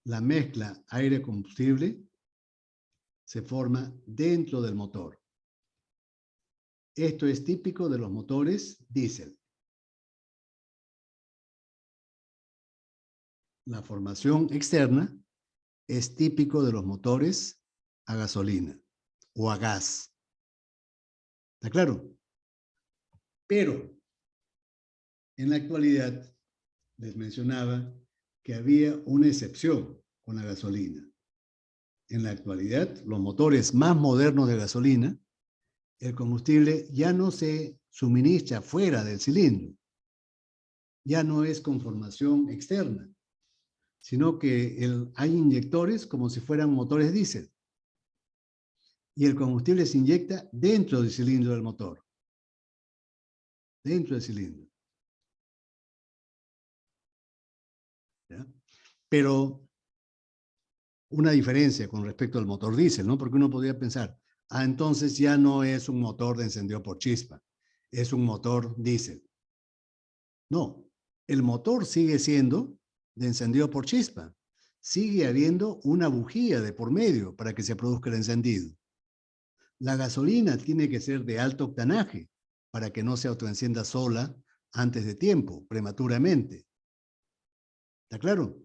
La mezcla aire-combustible se forma dentro del motor. Esto es típico de los motores diésel. La formación externa es típico de los motores a gasolina o a gas. ¿Está claro? Pero en la actualidad les mencionaba que había una excepción con la gasolina. En la actualidad, los motores más modernos de gasolina, el combustible ya no se suministra fuera del cilindro. Ya no es con formación externa, sino que hay inyectores como si fueran motores diésel. Y el combustible se inyecta dentro del cilindro del motor. Dentro del cilindro. ¿Ya? Pero una diferencia con respecto al motor diésel, ¿no? Porque uno podría pensar, entonces ya no es un motor de encendido por chispa, es un motor diésel. No, el motor sigue siendo de encendido por chispa. Sigue habiendo una bujía de por medio para que se produzca el encendido. La gasolina tiene que ser de alto octanaje para que no se autoencienda sola antes de tiempo, prematuramente. ¿Está claro?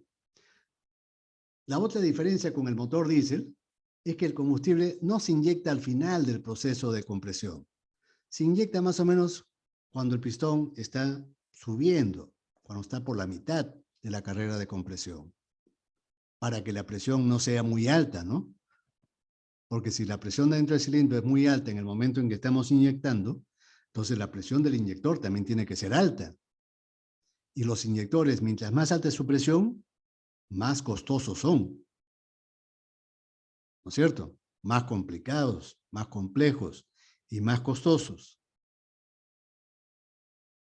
La otra diferencia con el motor diésel es que el combustible no se inyecta al final del proceso de compresión. Se inyecta más o menos cuando el pistón está subiendo, cuando está por la mitad de la carrera de compresión, para que la presión no sea muy alta, ¿no? Porque si la presión dentro del cilindro es muy alta en el momento en que estamos inyectando, entonces la presión del inyector también tiene que ser alta. Y los inyectores, mientras más alta es su presión, más costosos son. ¿No es cierto? Más complicados, más complejos y más costosos.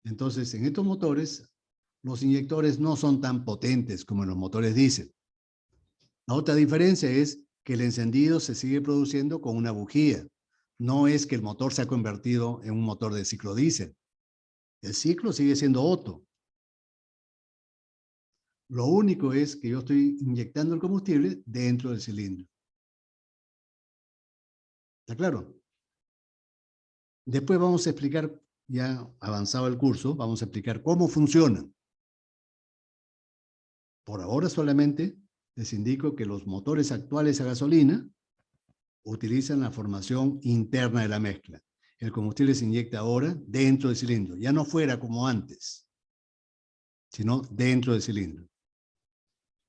Entonces, en estos motores, los inyectores no son tan potentes como en los motores diésel. La otra diferencia es que el encendido se sigue produciendo con una bujía. No es que el motor se ha convertido en un motor de ciclo diésel. El ciclo sigue siendo Otto. Lo único es que yo estoy inyectando el combustible dentro del cilindro. ¿Está claro? Después vamos a explicar, ya avanzado el curso, vamos a explicar cómo funcionan. Por ahora solamente les indico que los motores actuales a gasolina utilizan la formación interna de la mezcla. El combustible se inyecta ahora dentro del cilindro, ya no fuera como antes, sino dentro del cilindro.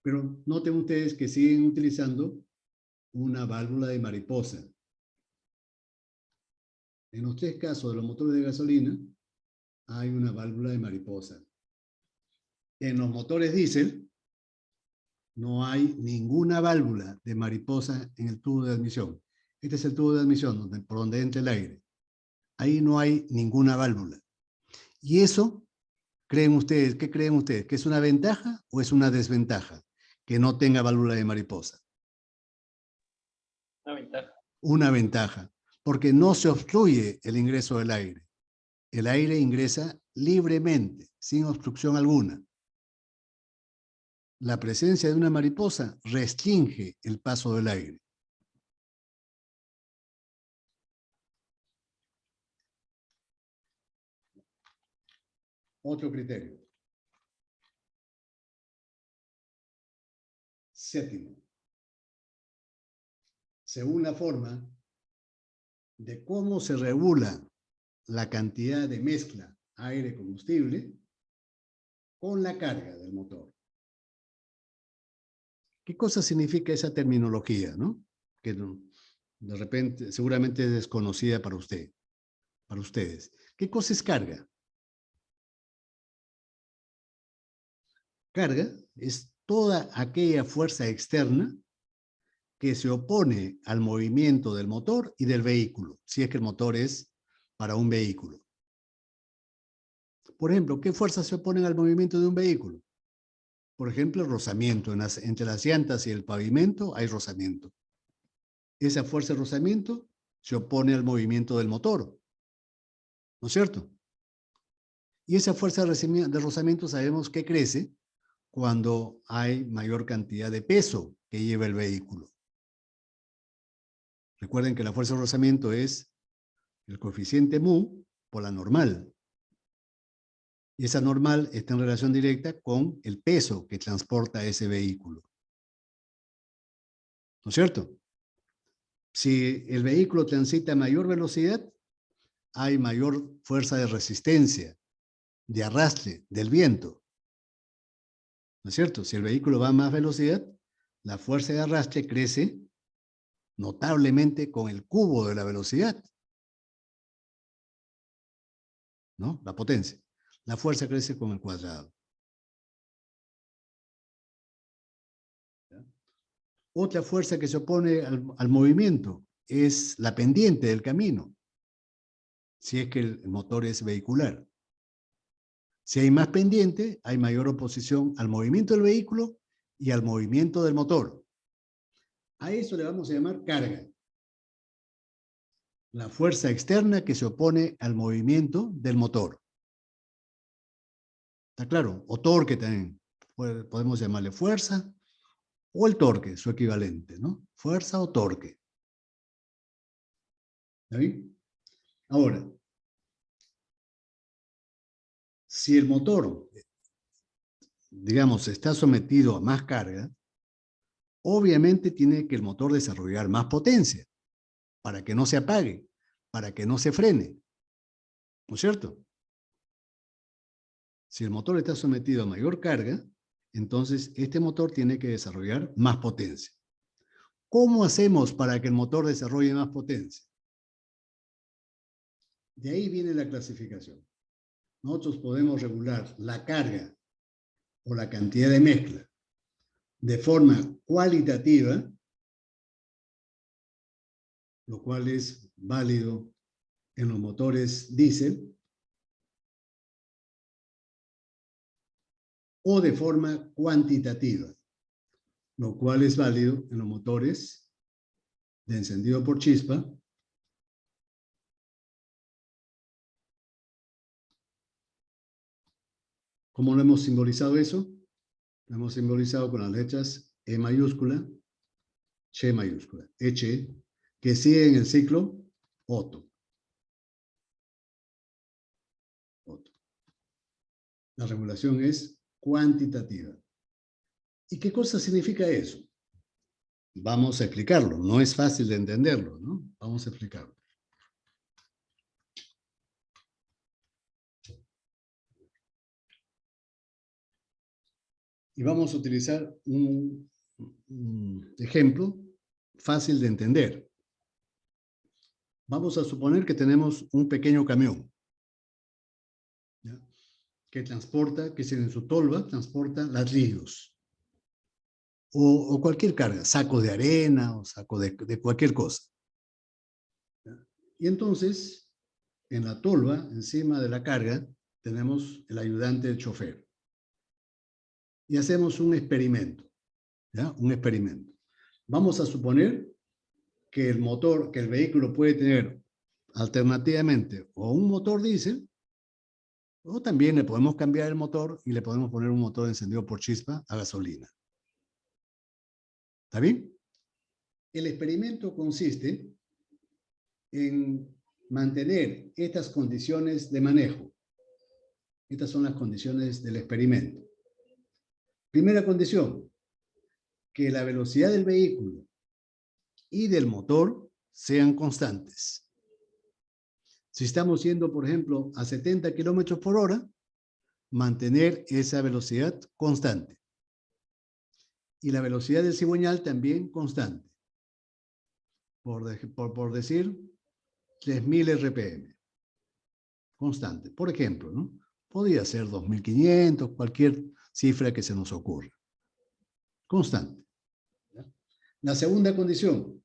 Pero noten ustedes que siguen utilizando una válvula de mariposa. En los tres casos de los motores de gasolina, hay una válvula de mariposa. En los motores diésel, no hay ninguna válvula de mariposa en el tubo de admisión. Este es el tubo de admisión por donde entra el aire. Ahí no hay ninguna válvula. Y eso, ¿creen ustedes? ¿Qué creen ustedes? ¿Que es una ventaja o es una desventaja que no tenga válvula de mariposa? Una ventaja. Una ventaja, porque no se obstruye el ingreso del aire. El aire ingresa libremente, sin obstrucción alguna. La presencia de una mariposa restringe el paso del aire. Otro criterio. Séptimo. Según la forma de cómo se regula la cantidad de mezcla aire-combustible con la carga del motor. ¿Qué cosa significa esa terminología, no? Que de repente, seguramente es desconocida para usted, para ustedes. ¿Qué cosa es carga? Carga es toda aquella fuerza externa que se opone al movimiento del motor y del vehículo, si es que el motor es para un vehículo. Por ejemplo, ¿qué fuerzas se oponen al movimiento de un vehículo? Por ejemplo, el rozamiento. Entre las llantas y el pavimento hay rozamiento. Esa fuerza de rozamiento se opone al movimiento del motor, ¿no es cierto? Y esa fuerza de rozamiento sabemos que crece cuando hay mayor cantidad de peso que lleva el vehículo. Recuerden que la fuerza de rozamiento es el coeficiente mu por la normal. Y esa normal está en relación directa con el peso que transporta ese vehículo. ¿No es cierto? Si el vehículo transita a mayor velocidad, hay mayor fuerza de resistencia, de arrastre, del viento. ¿No es cierto? Si el vehículo va a más velocidad, la fuerza de arrastre crece notablemente con el cubo de la velocidad, ¿no? La potencia. La fuerza crece con el cuadrado. ¿Ya? Otra fuerza que se opone al movimiento es la pendiente del camino, si es que el motor es vehicular. Si hay más pendiente, hay mayor oposición al movimiento del vehículo y al movimiento del motor. A eso le vamos a llamar carga. La fuerza externa que se opone al movimiento del motor. ¿Está claro? O torque también. Podemos llamarle fuerza o el torque, su equivalente, ¿no? Fuerza o torque. ¿Está bien? Ahora, si el motor, digamos, está sometido a más carga, obviamente tiene que el motor desarrollar más potencia para que no se apague, para que no se frene. ¿No es cierto? Si el motor está sometido a mayor carga, entonces este motor tiene que desarrollar más potencia. ¿Cómo hacemos para que el motor desarrolle más potencia? De ahí viene la clasificación. Nosotros podemos regular la carga o la cantidad de mezcla de forma cualitativa, lo cual es válido en los motores diésel, o de forma cuantitativa, lo cual es válido en los motores de encendido por chispa ¿Cómo lo hemos simbolizado eso? Lo hemos simbolizado con las letras E mayúscula, Che mayúscula, Eche, que siguen el ciclo Otto. Otto. La regulación es cuantitativa. ¿Y qué cosa significa eso? Vamos a explicarlo. No es fácil de entenderlo, ¿no? Vamos a explicarlo. Y vamos a utilizar un ejemplo fácil de entender. Vamos a suponer que tenemos un pequeño camión, ¿ya? Que transporta, que en su tolva transporta ladrillos o cualquier carga, saco de arena o saco de cualquier cosa. ¿Ya? Y entonces, en la tolva, encima de la carga, tenemos el ayudante del chofer. Y hacemos un experimento, ¿ya? Un experimento. Vamos a suponer que el motor, que el vehículo puede tener alternativamente o un motor diésel, o también le podemos cambiar el motor y le podemos poner un motor encendido por chispa a gasolina. ¿Está bien? El experimento consiste en mantener estas condiciones de manejo. Estas son las condiciones del experimento. Primera condición, que la velocidad del vehículo y del motor sean constantes. Si estamos yendo, por ejemplo, a 70 kilómetros por hora, mantener esa velocidad constante. y la velocidad del cigüeñal también constante. Por decir, 3000 RPM. Constante. Por ejemplo, ¿no? Podría ser 2500, cualquier cifra que se nos ocurra. Constante. ¿Ya? La segunda condición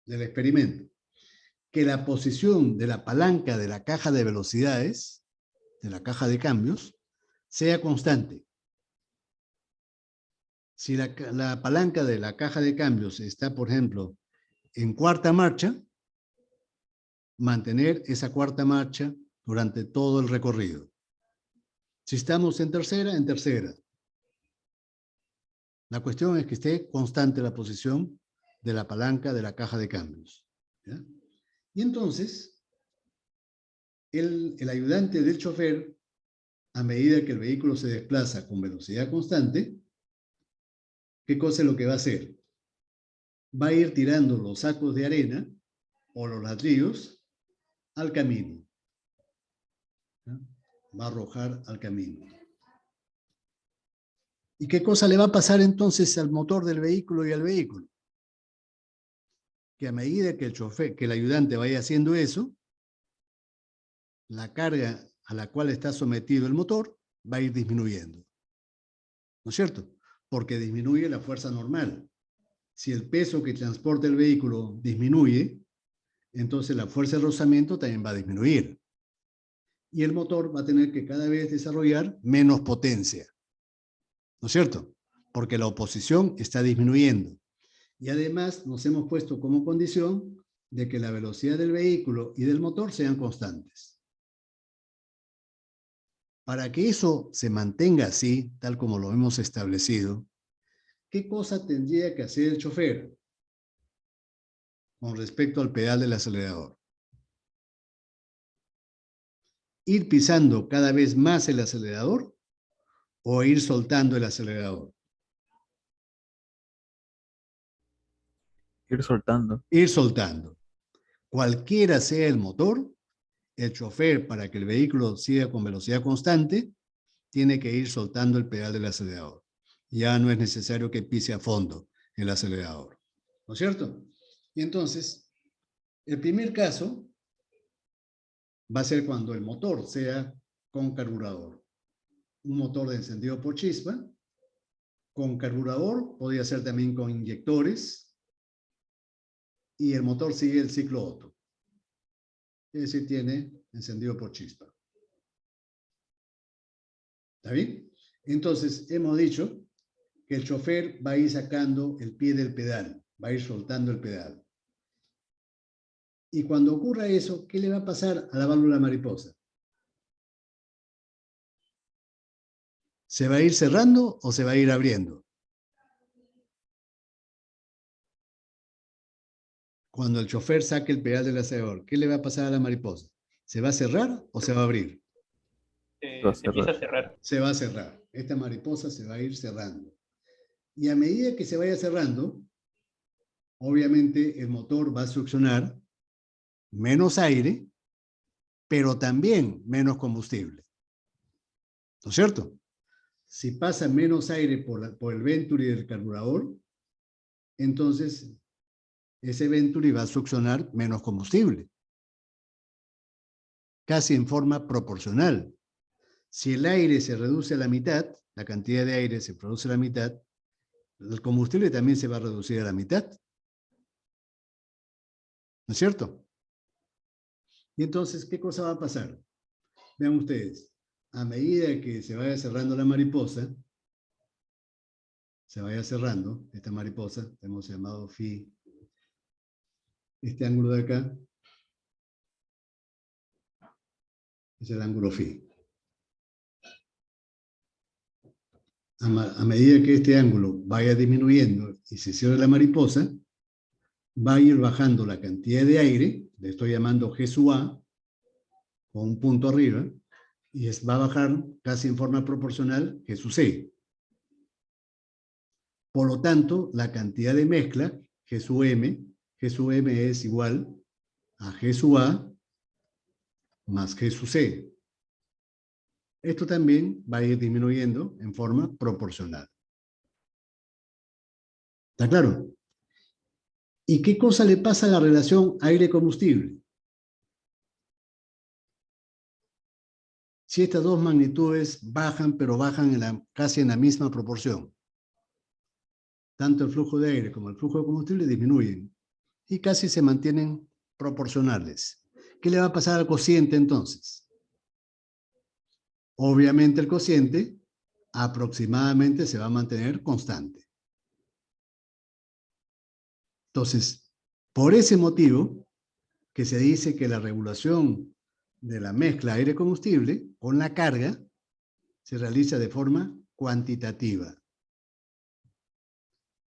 del experimento, que la posición de la palanca de la caja de velocidades, de la caja de cambios, sea constante. Si la palanca de la caja de cambios está, por ejemplo, en cuarta marcha, mantener esa cuarta marcha durante todo el recorrido. Si estamos en tercera, en tercera. La cuestión es que esté constante la posición de la palanca de la caja de cambios. ¿Ya? Y entonces, el ayudante del chofer, a medida que el vehículo se desplaza con velocidad constante, ¿qué cosa es lo que va a hacer? Va a ir tirando los sacos de arena o los ladrillos al camino. ¿Ya? Va a arrojar al camino. ¿Y qué cosa le va a pasar entonces al motor del vehículo y al vehículo? Que a medida que el chofer, que el ayudante vaya haciendo eso, la carga a la cual está sometido el motor va a ir disminuyendo. ¿No es cierto? Porque disminuye la fuerza normal. Si el peso que transporta el vehículo disminuye, entonces la fuerza de rozamiento también va a disminuir. Y el motor va a tener que cada vez desarrollar menos potencia. ¿No es cierto? Porque la oposición está disminuyendo. Y además nos hemos puesto como condición de que la velocidad del vehículo y del motor sean constantes. Para que eso se mantenga así, tal como lo hemos establecido, ¿qué cosa tendría que hacer el chofer con respecto al pedal del acelerador? ¿Ir pisando cada vez más el acelerador o ir soltando el acelerador? Ir soltando. Ir soltando. Cualquiera sea el motor, el chofer, para que el vehículo siga con velocidad constante, tiene que ir soltando el pedal del acelerador. Ya no es necesario que pise a fondo el acelerador. ¿No es cierto? Y entonces, el primer caso va a ser cuando el motor sea con carburador. Un motor de encendido por chispa, con carburador, podría ser también con inyectores, y el motor sigue el ciclo Otto. Es decir, tiene encendido por chispa. ¿Está bien? Entonces, hemos dicho que el chofer va a ir sacando el pie del pedal, va a ir soltando el pedal. Y cuando ocurra eso, ¿qué le va a pasar a la válvula mariposa? ¿Se va a ir cerrando o se va a ir abriendo? Cuando el chofer saque el pedal del acelerador, ¿qué le va a pasar a la mariposa? ¿Se va a cerrar o se va a abrir? Se empieza a cerrar. Se va a cerrar. Esta mariposa se va a ir cerrando. Y a medida que se vaya cerrando, obviamente el motor va a succionar menos aire, pero también menos combustible. ¿No es cierto? Si pasa menos aire por el venturi del carburador, entonces ese venturi va a succionar menos combustible. Casi en forma proporcional. Si el aire se reduce a la mitad, la cantidad de aire se produce a la mitad, el combustible también se va a reducir a la mitad. ¿No es cierto? Y entonces, ¿qué cosa va a pasar? Vean ustedes, a medida que se vaya cerrando la mariposa, se vaya cerrando esta mariposa, hemos llamado phi, este ángulo de acá, es el ángulo phi. A medida que este ángulo vaya disminuyendo y se cierre la mariposa, va a ir bajando la cantidad de aire, le estoy llamando G sub A, con un punto arriba, y va a bajar casi en forma proporcional G sub C. Por lo tanto, la cantidad de mezcla, G sub M es igual a G sub A más G sub C. Esto también va a ir disminuyendo en forma proporcional. ¿Está claro? ¿Y qué cosa le pasa a la relación aire-combustible? Si estas dos magnitudes bajan, pero bajan casi en la misma proporción, tanto el flujo de aire como el flujo de combustible disminuyen y casi se mantienen proporcionales. ¿Qué le va a pasar al cociente entonces? Obviamente el cociente aproximadamente se va a mantener constante. Entonces, por ese motivo que se dice que la regulación de la mezcla aire-combustible con la carga se realiza de forma cuantitativa.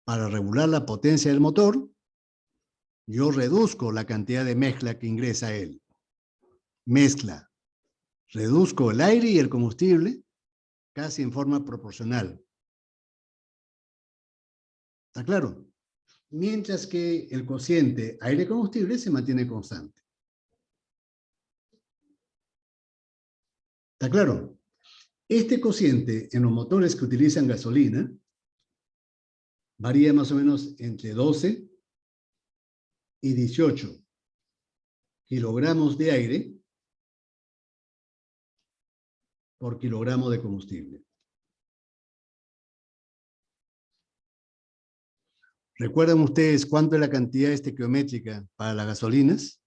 Para regular la potencia del motor, yo reduzco la cantidad de mezcla que ingresa a él. Mezcla. Reduzco el aire y el combustible casi en forma proporcional. ¿Está claro? Mientras que el cociente aire-combustible se mantiene constante. ¿Está claro? Este cociente en los motores que utilizan gasolina varía más o menos entre 12 y 18 kilogramos de aire por kilogramo de combustible. ¿Recuerdan ustedes cuánto es la cantidad estequiométrica para las gasolinas?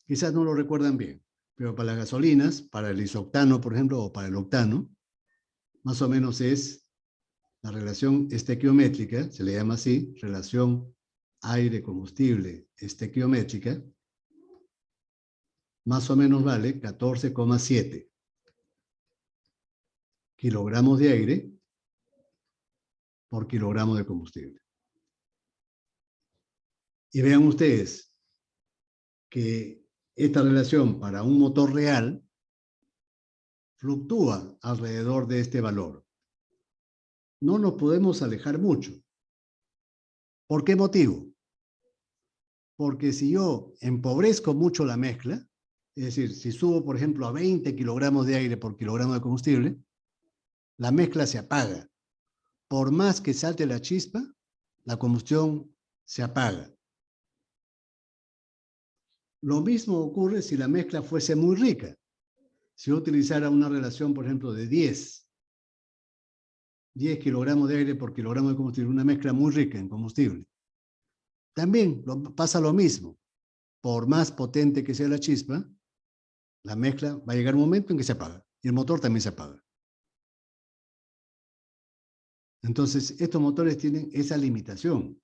Quizás no lo recuerdan bien, pero para las gasolinas, para el isoctano, por ejemplo, o para el octano, más o menos es la relación estequiométrica, se le llama así, relación aire-combustible estequiométrica, más o menos vale 14,7 kilogramos de aire por kilogramo de combustible. Y vean ustedes que esta relación para un motor real fluctúa alrededor de este valor. No nos podemos alejar mucho. ¿Por qué motivo? Porque si yo empobrezco mucho la mezcla, es decir, si subo, por ejemplo, a 20 kilogramos de aire por kilogramo de combustible, la mezcla se apaga. Por más que salte la chispa, la combustión se apaga. Lo mismo ocurre si la mezcla fuese muy rica. Si yo utilizara una relación, por ejemplo, de 10 kilogramos de aire por kilogramo de combustible, una mezcla muy rica en combustible. También pasa lo mismo. Por más potente que sea la chispa, la mezcla va a llegar un momento en que se apaga. Y el motor también se apaga. Entonces, estos motores tienen esa limitación,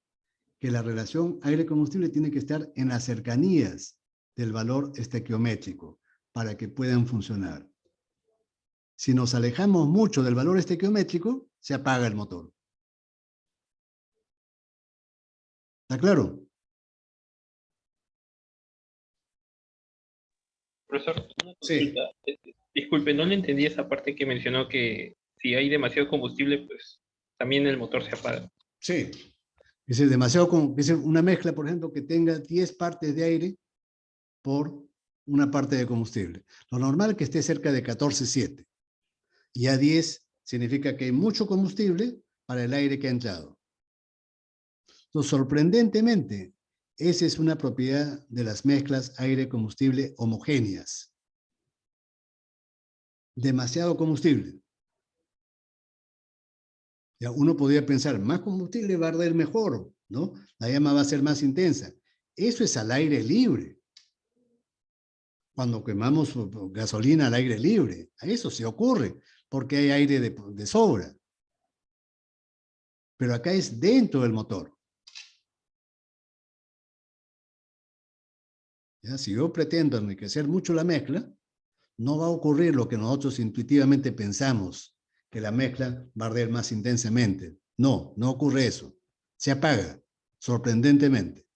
que la relación aire-combustible tiene que estar en las cercanías del valor estequiométrico para que puedan funcionar. Si nos alejamos mucho del valor estequiométrico, se apaga el motor. ¿Está claro? Profesor, una Sí. consulta. Disculpe, no le entendí esa parte que mencionó que si hay demasiado combustible, pues también el motor se apaga. Sí. Es una mezcla, por ejemplo, que tenga 10 partes de aire por una parte de combustible. Lo normal es que esté cerca de 14,7. Y a 10 significa que hay mucho combustible para el aire que ha entrado. Entonces, sorprendentemente, esa es una propiedad de las mezclas aire-combustible homogéneas. Demasiado combustible. Ya uno podría pensar, más combustible va a arder mejor, ¿no? La llama va a ser más intensa. Eso es al aire libre. Cuando quemamos gasolina al aire libre, a eso se ocurre, porque hay aire de sobra. Pero acá es dentro del motor. ¿Ya? Si yo pretendo enriquecer mucho la mezcla, no va a ocurrir lo que nosotros intuitivamente pensamos, que la mezcla va a arder más intensamente. No, no ocurre eso. Se apaga, sorprendentemente.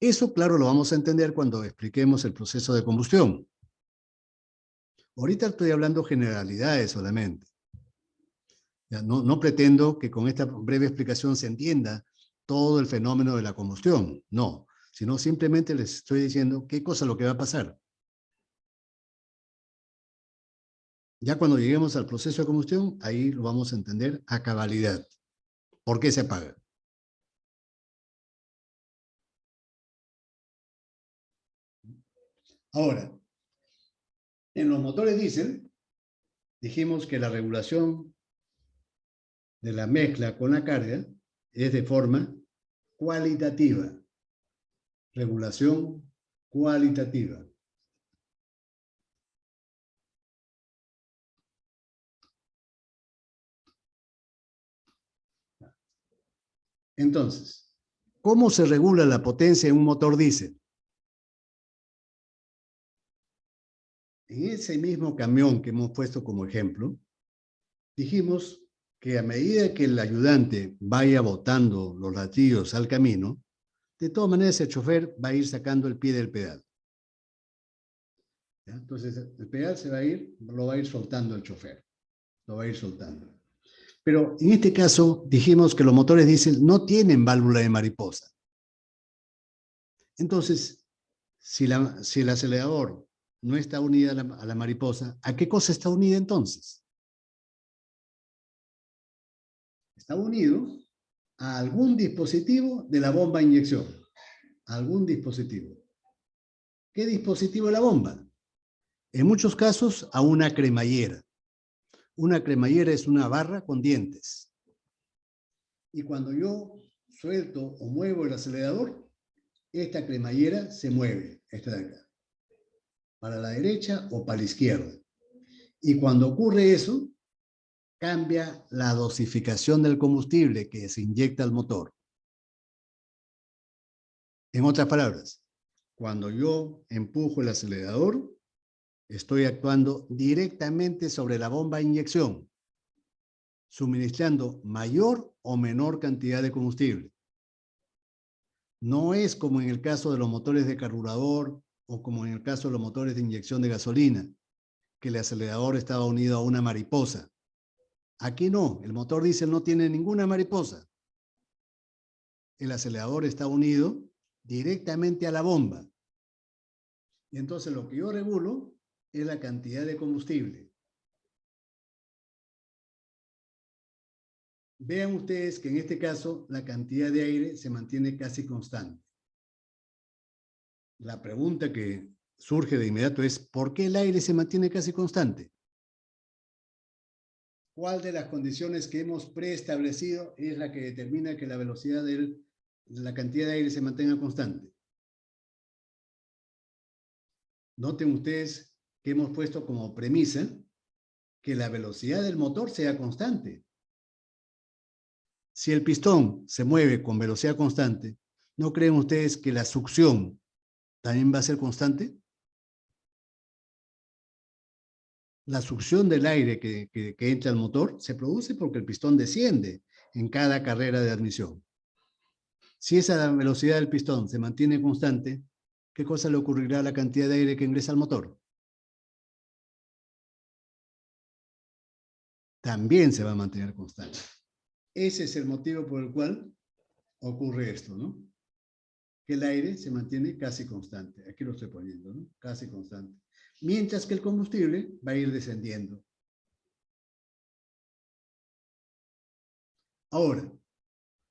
Eso, claro, lo vamos a entender cuando expliquemos el proceso de combustión. Ahorita estoy hablando generalidades solamente. Ya, no pretendo que con esta breve explicación se entienda todo el fenómeno de la combustión. No, sino simplemente les estoy diciendo qué cosa es lo que va a pasar. Ya cuando lleguemos al proceso de combustión, ahí lo vamos a entender a cabalidad. ¿Por qué se apaga? Ahora, en los motores diésel, dijimos que la regulación de la mezcla con la carga es de forma cualitativa. Regulación cualitativa. Entonces, ¿cómo se regula la potencia en un motor diésel? En ese mismo camión que hemos puesto como ejemplo, dijimos que a medida que el ayudante vaya botando los latidos al camino, de todas maneras el chofer va a ir sacando el pie del pedal. ¿Ya? Entonces el pedal lo va a ir soltando el chofer, lo va a ir soltando. Pero en este caso dijimos que los motores diésel no tienen válvula de mariposa. Entonces, si el acelerador no está unida a la mariposa, ¿a qué cosa está unida entonces? Está unido a algún dispositivo de la bomba de inyección. Algún dispositivo. ¿Qué dispositivo es la bomba? En muchos casos a una cremallera. Una cremallera es una barra con dientes. Y cuando yo suelto o muevo el acelerador, esta cremallera se mueve, esta de acá, para la derecha o para la izquierda. Y cuando ocurre eso, cambia la dosificación del combustible que se inyecta al motor. En otras palabras, cuando yo empujo el acelerador, estoy actuando directamente sobre la bomba de inyección, suministrando mayor o menor cantidad de combustible. No es como en el caso de los motores de carburador o como en el caso de los motores de inyección de gasolina, que el acelerador estaba unido a una mariposa. Aquí no, el motor diésel no tiene ninguna mariposa. El acelerador está unido directamente a la bomba. Y entonces lo que yo regulo es la cantidad de combustible. Vean ustedes que en este caso la cantidad de aire se mantiene casi constante. La pregunta que surge de inmediato es, ¿por qué el aire se mantiene casi constante? ¿Cuál de las condiciones que hemos preestablecido es la que determina que la velocidad de la cantidad de aire se mantenga constante? Noten ustedes que hemos puesto como premisa que la velocidad del motor sea constante. Si el pistón se mueve con velocidad constante, ¿no creen ustedes que la succión también va a ser constante? La succión del aire que entra al motor se produce porque el pistón desciende en cada carrera de admisión. Si esa velocidad del pistón se mantiene constante, ¿qué cosa le ocurrirá a la cantidad de aire que ingresa al motor? También se va a mantener constante. Ese es el motivo por el cual ocurre esto, ¿no? Que el aire se mantiene casi constante. Aquí lo estoy poniendo, ¿no? Casi constante. Mientras que el combustible va a ir descendiendo. Ahora,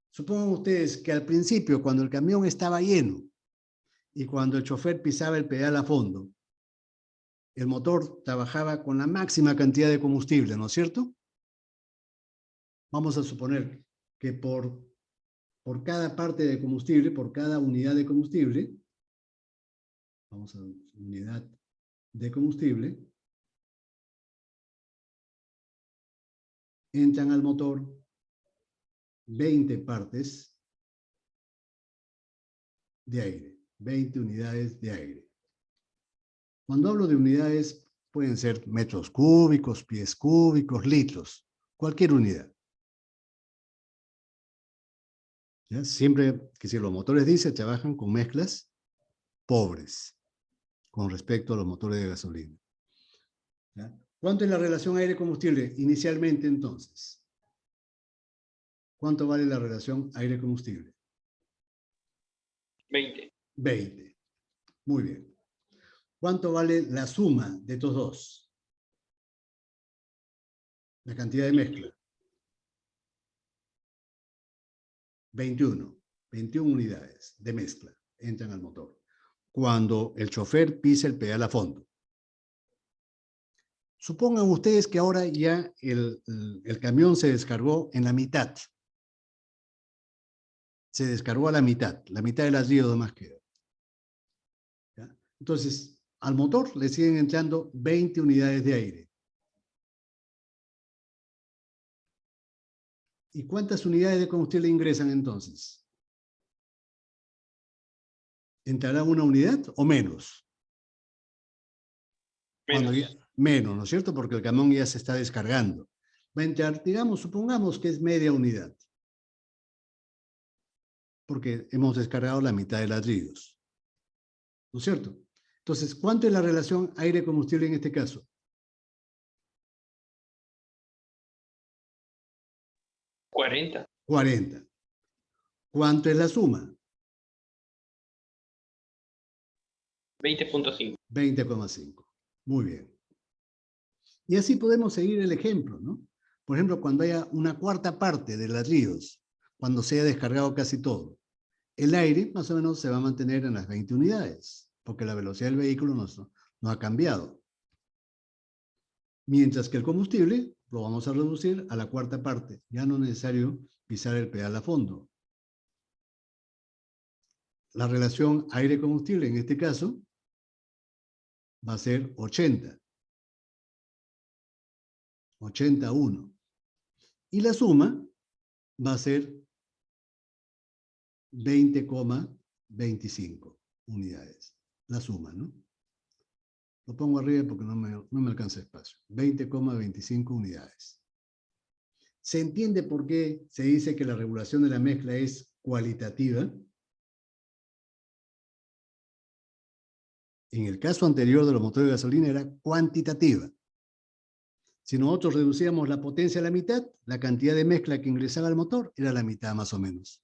supongan ustedes que al principio, cuando el camión estaba lleno y cuando el chofer pisaba el pedal a fondo, el motor trabajaba con la máxima cantidad de combustible, ¿no es cierto? Vamos a suponer que por cada parte de combustible, por cada unidad de combustible, vamos a unidad de combustible, entran al motor 20 partes de aire, 20 unidades de aire. Cuando hablo de unidades, pueden ser metros cúbicos, pies cúbicos, litros, cualquier unidad. ¿Ya? Siempre que si los motores diésel trabajan con mezclas pobres con respecto a los motores de gasolina. ¿Ya? ¿Cuánto es la relación aire-combustible inicialmente entonces? ¿Cuánto vale la relación aire-combustible? 20. 20. Muy bien. ¿Cuánto vale la suma de estos dos? La cantidad de mezcla. 21 unidades de mezcla entran al motor. Cuando el chofer pisa el pedal a fondo. Supongan ustedes que ahora ya el camión se descargó en la mitad. Se descargó a la mitad del ladrillo nomás queda. ¿Ya? Entonces, al motor le siguen entrando 20 unidades de aire. ¿Y cuántas unidades de combustible ingresan entonces? ¿Entrará una unidad o menos? Menos, ¿no es cierto? Porque el camión ya se está descargando. Va a entrar, digamos, supongamos que es media unidad. Porque hemos descargado la mitad de ladrillos. ¿No es cierto? Entonces, ¿cuánto es la relación aire-combustible en este caso? 40. 40. ¿Cuánto es la suma? 20.5. 20,5. Muy bien. Y así podemos seguir el ejemplo, ¿no? Por ejemplo, cuando haya una cuarta parte de ladrillos, cuando se haya descargado casi todo, el aire más o menos se va a mantener en las 20 unidades, porque la velocidad del vehículo no ha cambiado. Mientras que el combustible lo vamos a reducir a la cuarta parte. Ya no es necesario pisar el pedal a fondo. La relación aire-combustible en este caso va a ser 80. 81. Y la suma va a ser 20,25 unidades. La suma, ¿no? Lo pongo arriba porque no me alcanza espacio. 20,25 unidades. ¿Se entiende por qué se dice que la regulación de la mezcla es cualitativa? En el caso anterior de los motores de gasolina era cuantitativa. Si nosotros reducíamos la potencia a la mitad, la cantidad de mezcla que ingresaba al motor era la mitad más o menos.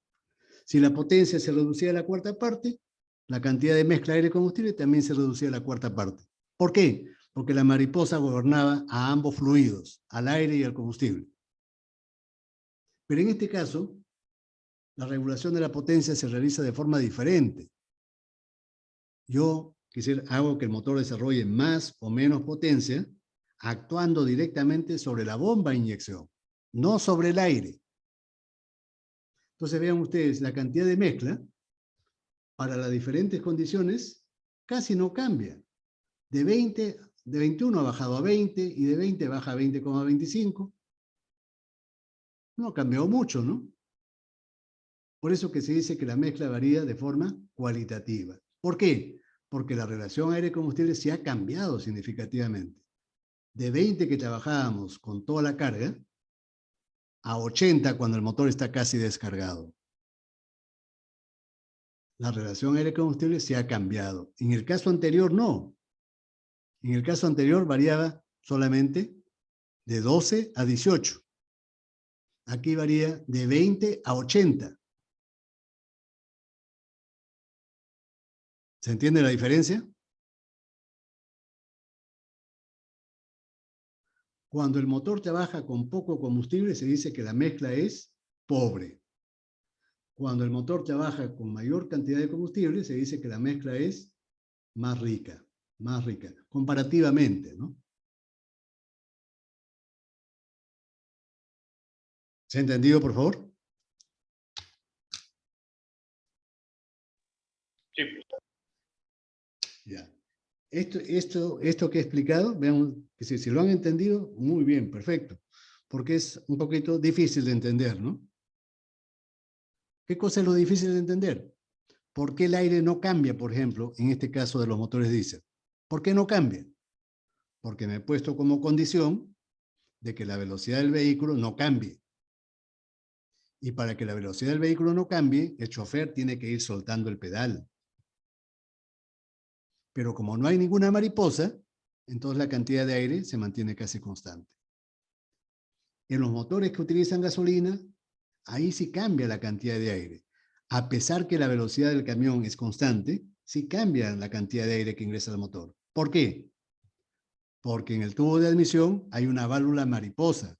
Si la potencia se reducía a la cuarta parte, la cantidad de mezcla aire-combustible también se reducía a la cuarta parte. ¿Por qué? Porque la mariposa gobernaba a ambos fluidos, al aire y al combustible. Pero en este caso, la regulación de la potencia se realiza de forma diferente. Yo hago que el motor desarrolle más o menos potencia, actuando directamente sobre la bomba de inyección, no sobre el aire. Entonces vean ustedes, la cantidad de mezcla para las diferentes condiciones casi no cambia. De 21 ha bajado a 20 y de 20 baja a 20,25. No ha cambiado mucho, ¿no? Por eso que se dice que la mezcla varía de forma cualitativa. ¿Por qué? Porque la relación aire-combustible se ha cambiado significativamente. De 20 que trabajábamos con toda la carga, a 80 cuando el motor está casi descargado. La relación aire-combustible se ha cambiado. En el caso anterior, no. En el caso anterior variaba solamente de 12 a 18. Aquí varía de 20 a 80. ¿Se entiende la diferencia? Cuando el motor trabaja con poco combustible, se dice que la mezcla es pobre. Cuando el motor trabaja con mayor cantidad de combustible, se dice que la mezcla es más rica, comparativamente, ¿no? ¿Se ha entendido, por favor? Sí. Ya. Esto que he explicado, vean, que si lo han entendido, muy bien, perfecto. Porque es un poquito difícil de entender, ¿no? ¿Qué cosa es lo difícil de entender? ¿Por qué el aire no cambia, por ejemplo, en este caso de los motores diésel? ¿Por qué no cambia? Porque me he puesto como condición de que la velocidad del vehículo no cambie. Y para que la velocidad del vehículo no cambie, el chofer tiene que ir soltando el pedal. Pero como no hay ninguna mariposa, entonces la cantidad de aire se mantiene casi constante. En los motores que utilizan gasolina, ahí sí cambia la cantidad de aire. A pesar que la velocidad del camión es constante, sí cambia la cantidad de aire que ingresa al motor. ¿Por qué? Porque en el tubo de admisión hay una válvula mariposa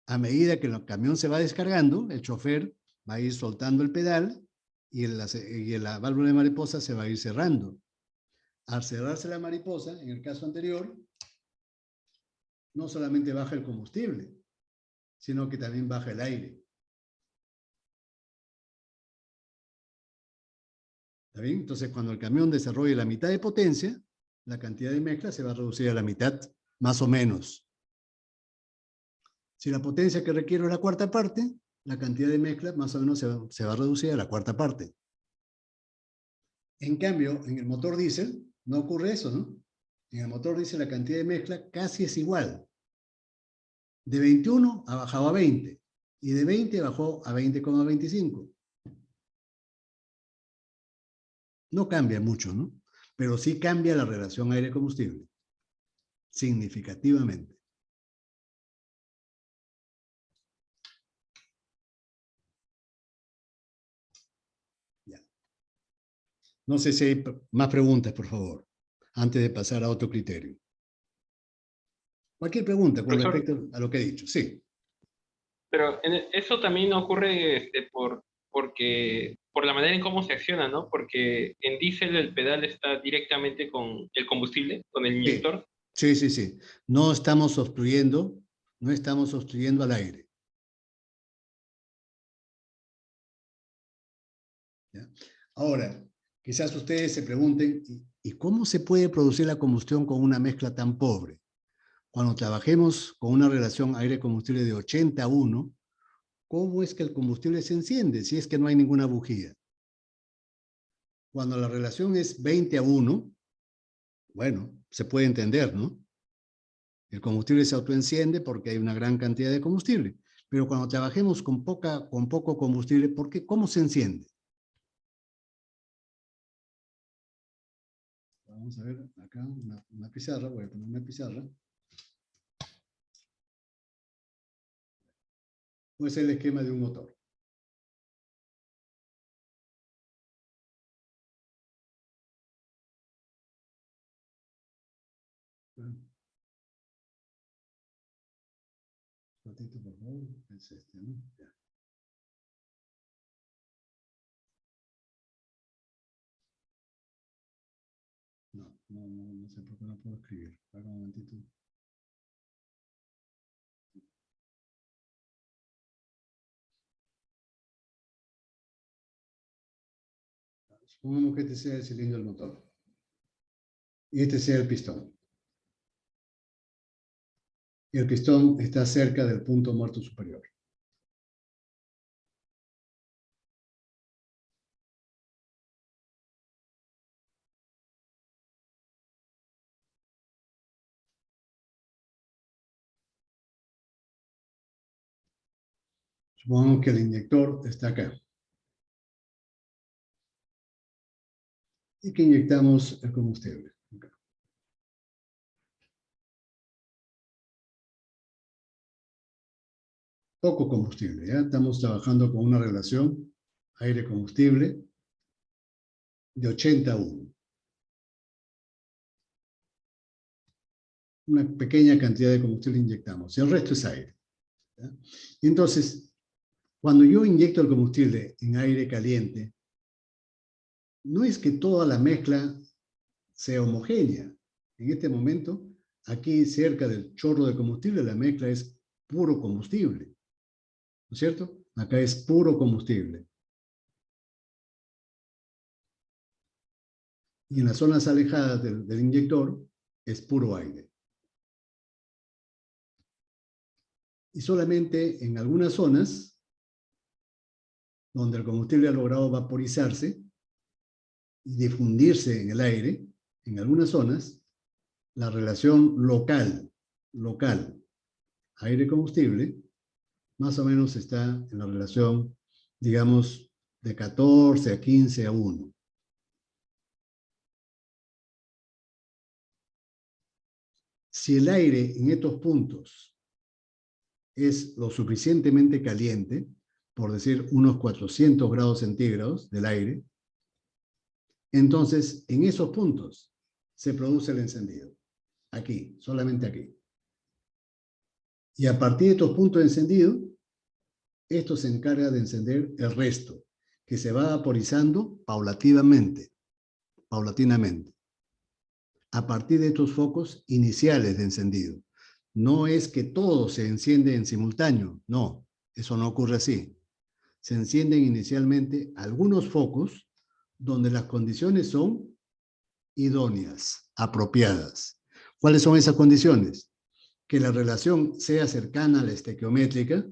a medida que el camión se va descargando, el chofer va a ir soltando el pedal y la válvula de mariposa se va a ir cerrando. Al cerrarse la mariposa, en el caso anterior, no solamente baja el combustible, sino que también baja el aire. ¿Está bien? Entonces, cuando el camión desarrolle la mitad de potencia, la cantidad de mezcla se va a reducir a la mitad, más o menos. Si la potencia que requiero es la cuarta parte, la cantidad de mezcla más o menos se va a reducir a la cuarta parte. En cambio, en el motor diésel no ocurre eso, ¿no? En el motor diésel la cantidad de mezcla casi es igual. De 21 ha bajado a 20 y de 20 bajó a 20,25. No cambia mucho, ¿no? Pero sí cambia la relación aire-combustible, significativamente. Ya. No sé si hay más preguntas, por favor, antes de pasar a otro criterio. Cualquier pregunta con Profesor, respecto a lo que he dicho, sí. pero eso también ocurre por la manera en cómo se acciona, ¿no? Porque en diésel el pedal está directamente con el combustible, con el Sí, inyector. sí, sí, sí. No estamos obstruyendo al aire. ¿Ya? Ahora, quizás ustedes se pregunten, ¿y cómo se puede producir la combustión con una mezcla tan pobre? Cuando trabajemos con una relación aire-combustible de 80-1, ¿cómo es que el combustible se enciende si es que no hay ninguna bujía? Cuando la relación es 20-1, bueno, se puede entender, ¿no? El combustible se autoenciende porque hay una gran cantidad de combustible. Pero cuando trabajemos con poco combustible, ¿por qué? ¿Cómo se enciende? Vamos a ver acá una pizarra, voy a poner una pizarra. Puede ser el esquema de un motor. Un ratito, por favor. Es este, ¿no? Ya. No sé por qué no puedo escribir. Para un momentito. Supongamos que este sea el cilindro del motor. Y este sea el pistón. Y el pistón está cerca del punto muerto superior. Supongamos que el inyector está acá. Y que inyectamos el combustible. Acá. Poco combustible, ¿ya? Estamos trabajando con una relación aire-combustible de 80-1. Una pequeña cantidad de combustible inyectamos, y el resto es aire. ¿Ya? Y entonces, cuando yo inyecto el combustible en aire caliente, no es que toda la mezcla sea homogénea. En este momento, aquí cerca del chorro de combustible, la mezcla es puro combustible. ¿No es cierto? Acá es puro combustible. Y en las zonas alejadas del inyector es puro aire. Y solamente en algunas zonas, donde el combustible ha logrado vaporizarse y difundirse en el aire, en algunas zonas, la relación local, aire-combustible, más o menos está en la relación, digamos, de 14-15-1. Si el aire en estos puntos es lo suficientemente caliente, por decir unos 400 grados centígrados del aire, entonces en esos puntos se produce el encendido. Aquí, solamente aquí. Y a partir de estos puntos de encendido, esto se encarga de encender el resto, que se va vaporizando paulatinamente. A partir de estos focos iniciales de encendido. No es que todo se enciende en simultáneo, no, eso no ocurre así. Se encienden inicialmente algunos focos donde las condiciones son idóneas, apropiadas. ¿Cuáles son esas condiciones? Que la relación sea cercana a la estequiométrica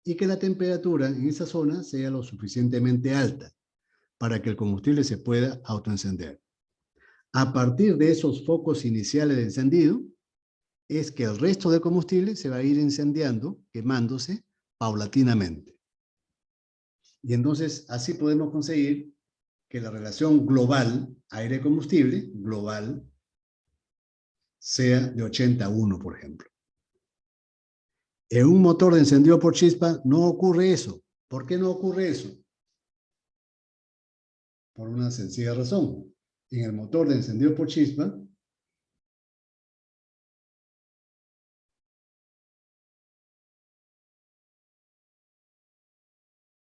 y que la temperatura en esa zona sea lo suficientemente alta para que el combustible se pueda autoencender. A partir de esos focos iniciales de encendido, es que el resto del combustible se va a ir incendiando, quemándose paulatinamente. Y entonces así podemos conseguir que la relación global aire-combustible, global, sea de 80-1, por ejemplo. En un motor de encendido por chispa no ocurre eso. ¿Por qué no ocurre eso? Por una sencilla razón. En el motor de encendido por chispa,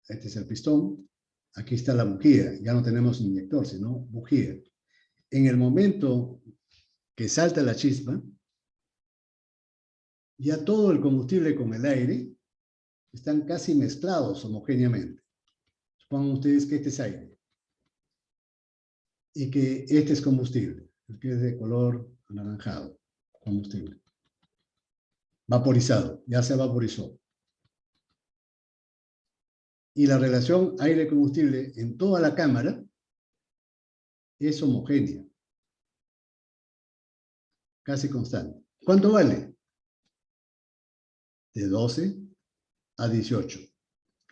este es el pistón, aquí está la bujía, ya no tenemos inyector, sino bujía. En el momento que salta la chispa, ya todo el combustible con el aire están casi mezclados homogéneamente. Supongan ustedes que este es aire y que este es combustible, el que es de color anaranjado, combustible. Vaporizado, ya se vaporizó. Y la relación aire-combustible en toda la cámara es homogénea, casi constante. ¿Cuánto vale? De 12 a 18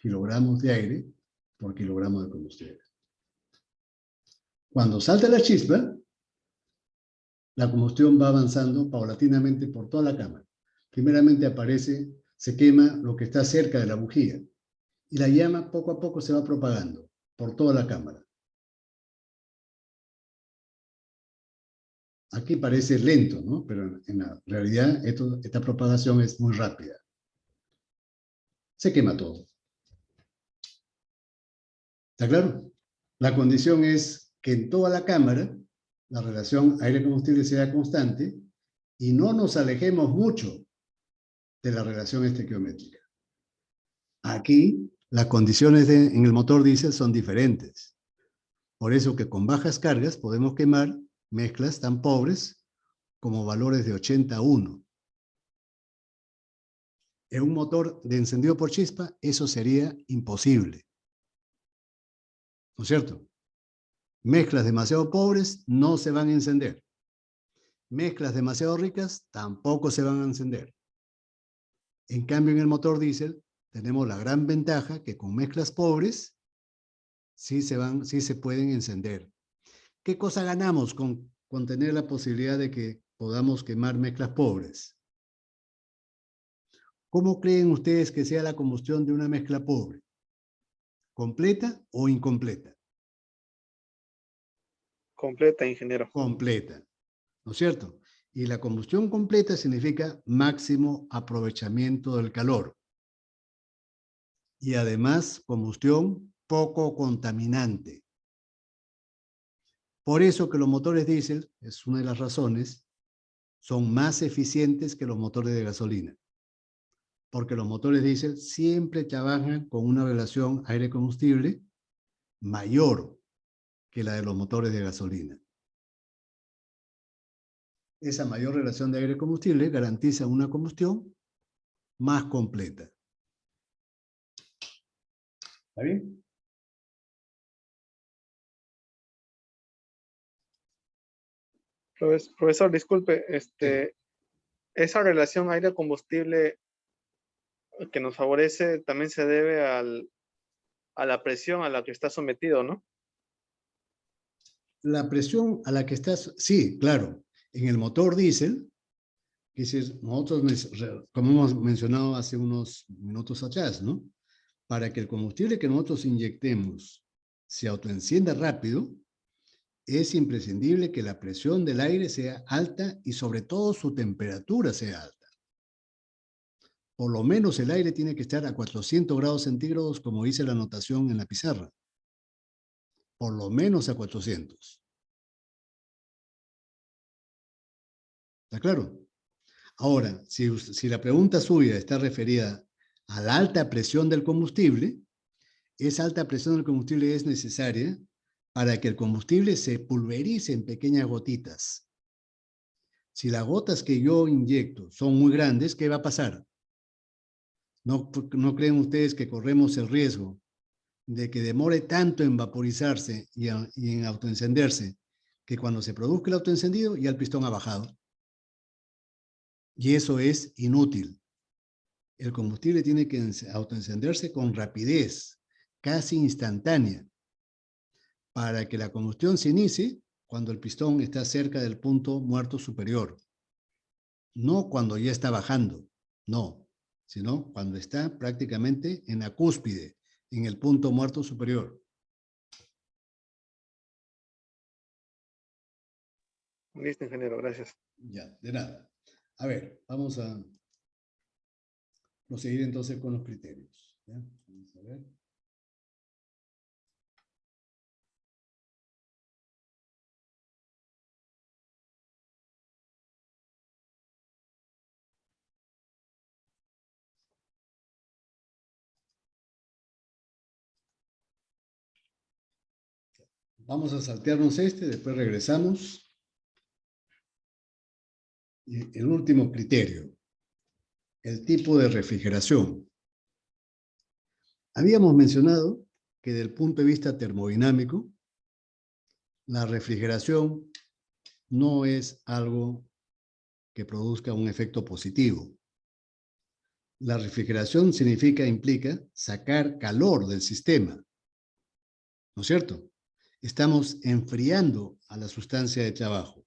kilogramos de aire por kilogramo de combustible. Cuando salta la chispa, la combustión va avanzando paulatinamente por toda la cámara. Primeramente aparece, se quema lo que está cerca de la bujía y la llama poco a poco se va propagando por toda la cámara. Aquí parece lento, ¿no? Pero en la realidad esta propagación es muy rápida. Se quema todo. ¿Está claro? La condición es que en toda la cámara la relación aire-combustible sea constante y no nos alejemos mucho de la relación estequiométrica. Aquí las condiciones en el motor diésel son diferentes. Por eso que con bajas cargas podemos quemar mezclas tan pobres como valores de 80-1. En un motor de encendido por chispa eso sería imposible. ¿No es cierto? Mezclas demasiado pobres no se van a encender. Mezclas demasiado ricas tampoco se van a encender. En cambio, en el motor diésel tenemos la gran ventaja que con mezclas pobres sí se pueden encender. ¿Qué cosa ganamos con tener la posibilidad de que podamos quemar mezclas pobres? ¿Cómo creen ustedes que sea la combustión de una mezcla pobre? ¿Completa o incompleta? Completa, ingeniero. Completa, ¿no es cierto? Y la combustión completa significa máximo aprovechamiento del calor. Y además, combustión poco contaminante. Por eso que los motores diésel, es una de las razones, son más eficientes que los motores de gasolina. Porque los motores diésel siempre trabajan con una relación aire-combustible mayor que la de los motores de gasolina. Esa mayor relación de aire-combustible garantiza una combustión más completa. ¿Está bien? Profesor, disculpe, esa relación aire-combustible que nos favorece también se debe a la presión a la que está sometido, ¿no? La presión a la que estás, sí, claro. En el motor diésel, nosotros, como hemos mencionado hace unos minutos atrás, ¿no? Para que el combustible que nosotros inyectemos se autoencienda rápido, es imprescindible que la presión del aire sea alta y sobre todo su temperatura sea alta. Por lo menos el aire tiene que estar a 400 grados centígrados, como dice la anotación en la pizarra. Por lo menos a 400. ¿Está claro? Ahora, si la pregunta suya está referida a la alta presión del combustible, esa alta presión del combustible es necesaria para que el combustible se pulverice en pequeñas gotitas. Si las gotas que yo inyecto son muy grandes, ¿qué va a pasar? ¿No creen ustedes que corremos el riesgo de que demore tanto en vaporizarse y en autoencenderse, que cuando se produzca el autoencendido ya el pistón ha bajado? Y eso es inútil. El combustible tiene que autoencenderse con rapidez, casi instantánea, para que la combustión se inicie cuando el pistón está cerca del punto muerto superior. No cuando ya está bajando, no, sino cuando está prácticamente en la cúspide, en el punto muerto superior. Listo, ingeniero, gracias. Ya, de nada. A ver, vamos a proseguir entonces con los criterios. ¿Ya? Vamos a ver. Vamos a saltearnos después regresamos. Y el último criterio, el tipo de refrigeración. Habíamos mencionado que desde el punto de vista termodinámico, la refrigeración no es algo que produzca un efecto positivo. La refrigeración implica sacar calor del sistema, ¿no es cierto? Estamos enfriando a la sustancia de trabajo.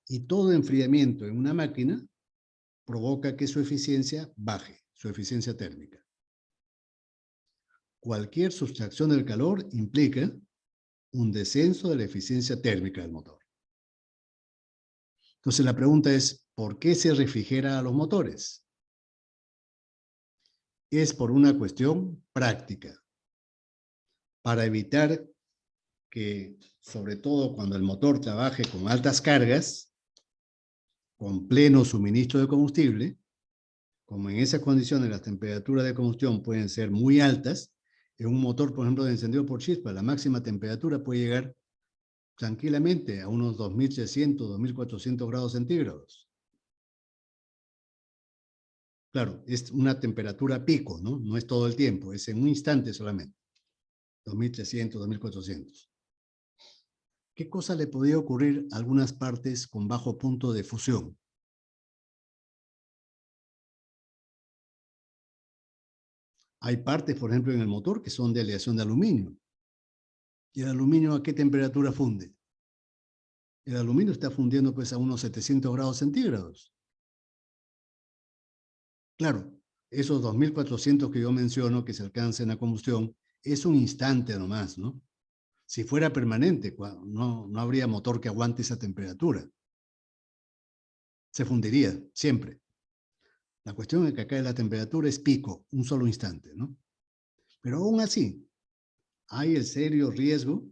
Y todo enfriamiento en una máquina provoca que su eficiencia baje, su eficiencia térmica. Cualquier sustracción del calor implica un descenso de la eficiencia térmica del motor. Entonces la pregunta es, ¿por qué se refrigera a los motores? Es por una cuestión práctica, para evitar que, sobre todo cuando el motor trabaje con altas cargas, con pleno suministro de combustible, como en esas condiciones las temperaturas de combustión pueden ser muy altas, en un motor, por ejemplo, de encendido por chispa, la máxima temperatura puede llegar tranquilamente a unos 2300, 2400 grados centígrados. Claro, es una temperatura pico, ¿no? No es todo el tiempo, es en un instante solamente. 2300, 2400. ¿Qué cosa le podría ocurrir a algunas partes con bajo punto de fusión? Hay partes, por ejemplo, en el motor que son de aleación de aluminio. ¿Y el aluminio a qué temperatura funde? El aluminio está fundiendo pues a unos 700 grados centígrados. Claro, esos 2400 que yo menciono que se alcanzan a combustión es un instante nomás, ¿no? Si fuera permanente, no habría motor que aguante esa temperatura. Se fundiría siempre. La cuestión es que acá la temperatura es pico, un solo instante, ¿no? Pero aún así, hay el serio riesgo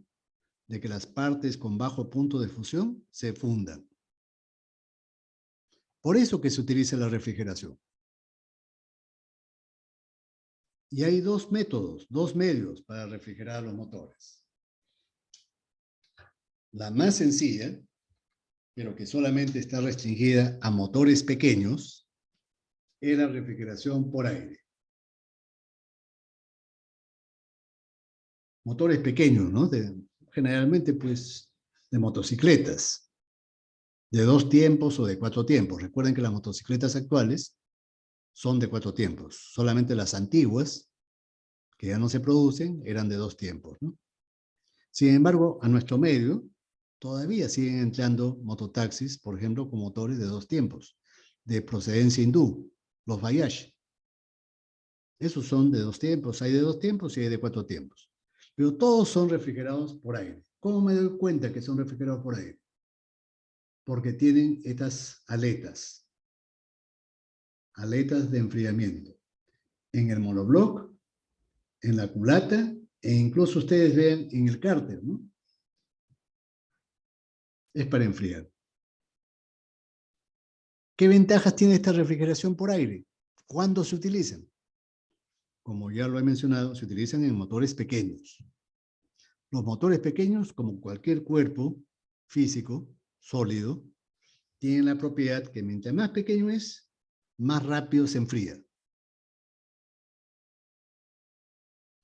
de que las partes con bajo punto de fusión se fundan. Por eso que se utiliza la refrigeración. Y hay dos métodos, dos medios para refrigerar los motores. La más sencilla, pero que solamente está restringida a motores pequeños, es la refrigeración por aire. Motores pequeños, ¿no? Generalmente, pues, de motocicletas, de 2 tiempos o de 4 tiempos. Recuerden que las motocicletas actuales son de 4 tiempos. Solamente las antiguas, que ya no se producen, eran de 2 tiempos, ¿no? Sin embargo, a nuestro medio, todavía siguen entrando mototaxis, por ejemplo, con motores de 2 tiempos, de procedencia hindú, los Bayash. Esos son de 2 tiempos, hay de 2 tiempos y hay de 4 tiempos. Pero todos son refrigerados por aire. ¿Cómo me doy cuenta que son refrigerados por aire? Porque tienen estas aletas. aletas de enfriamiento. En el monobloc, en la culata, e incluso ustedes vean en el cárter, ¿no? Es para enfriar. ¿Qué ventajas tiene esta refrigeración por aire? ¿Cuándo se utilizan? Como ya lo he mencionado, se utilizan en motores pequeños. Los motores pequeños, como cualquier cuerpo físico, sólido, tienen la propiedad que mientras más pequeño es, más rápido se enfría.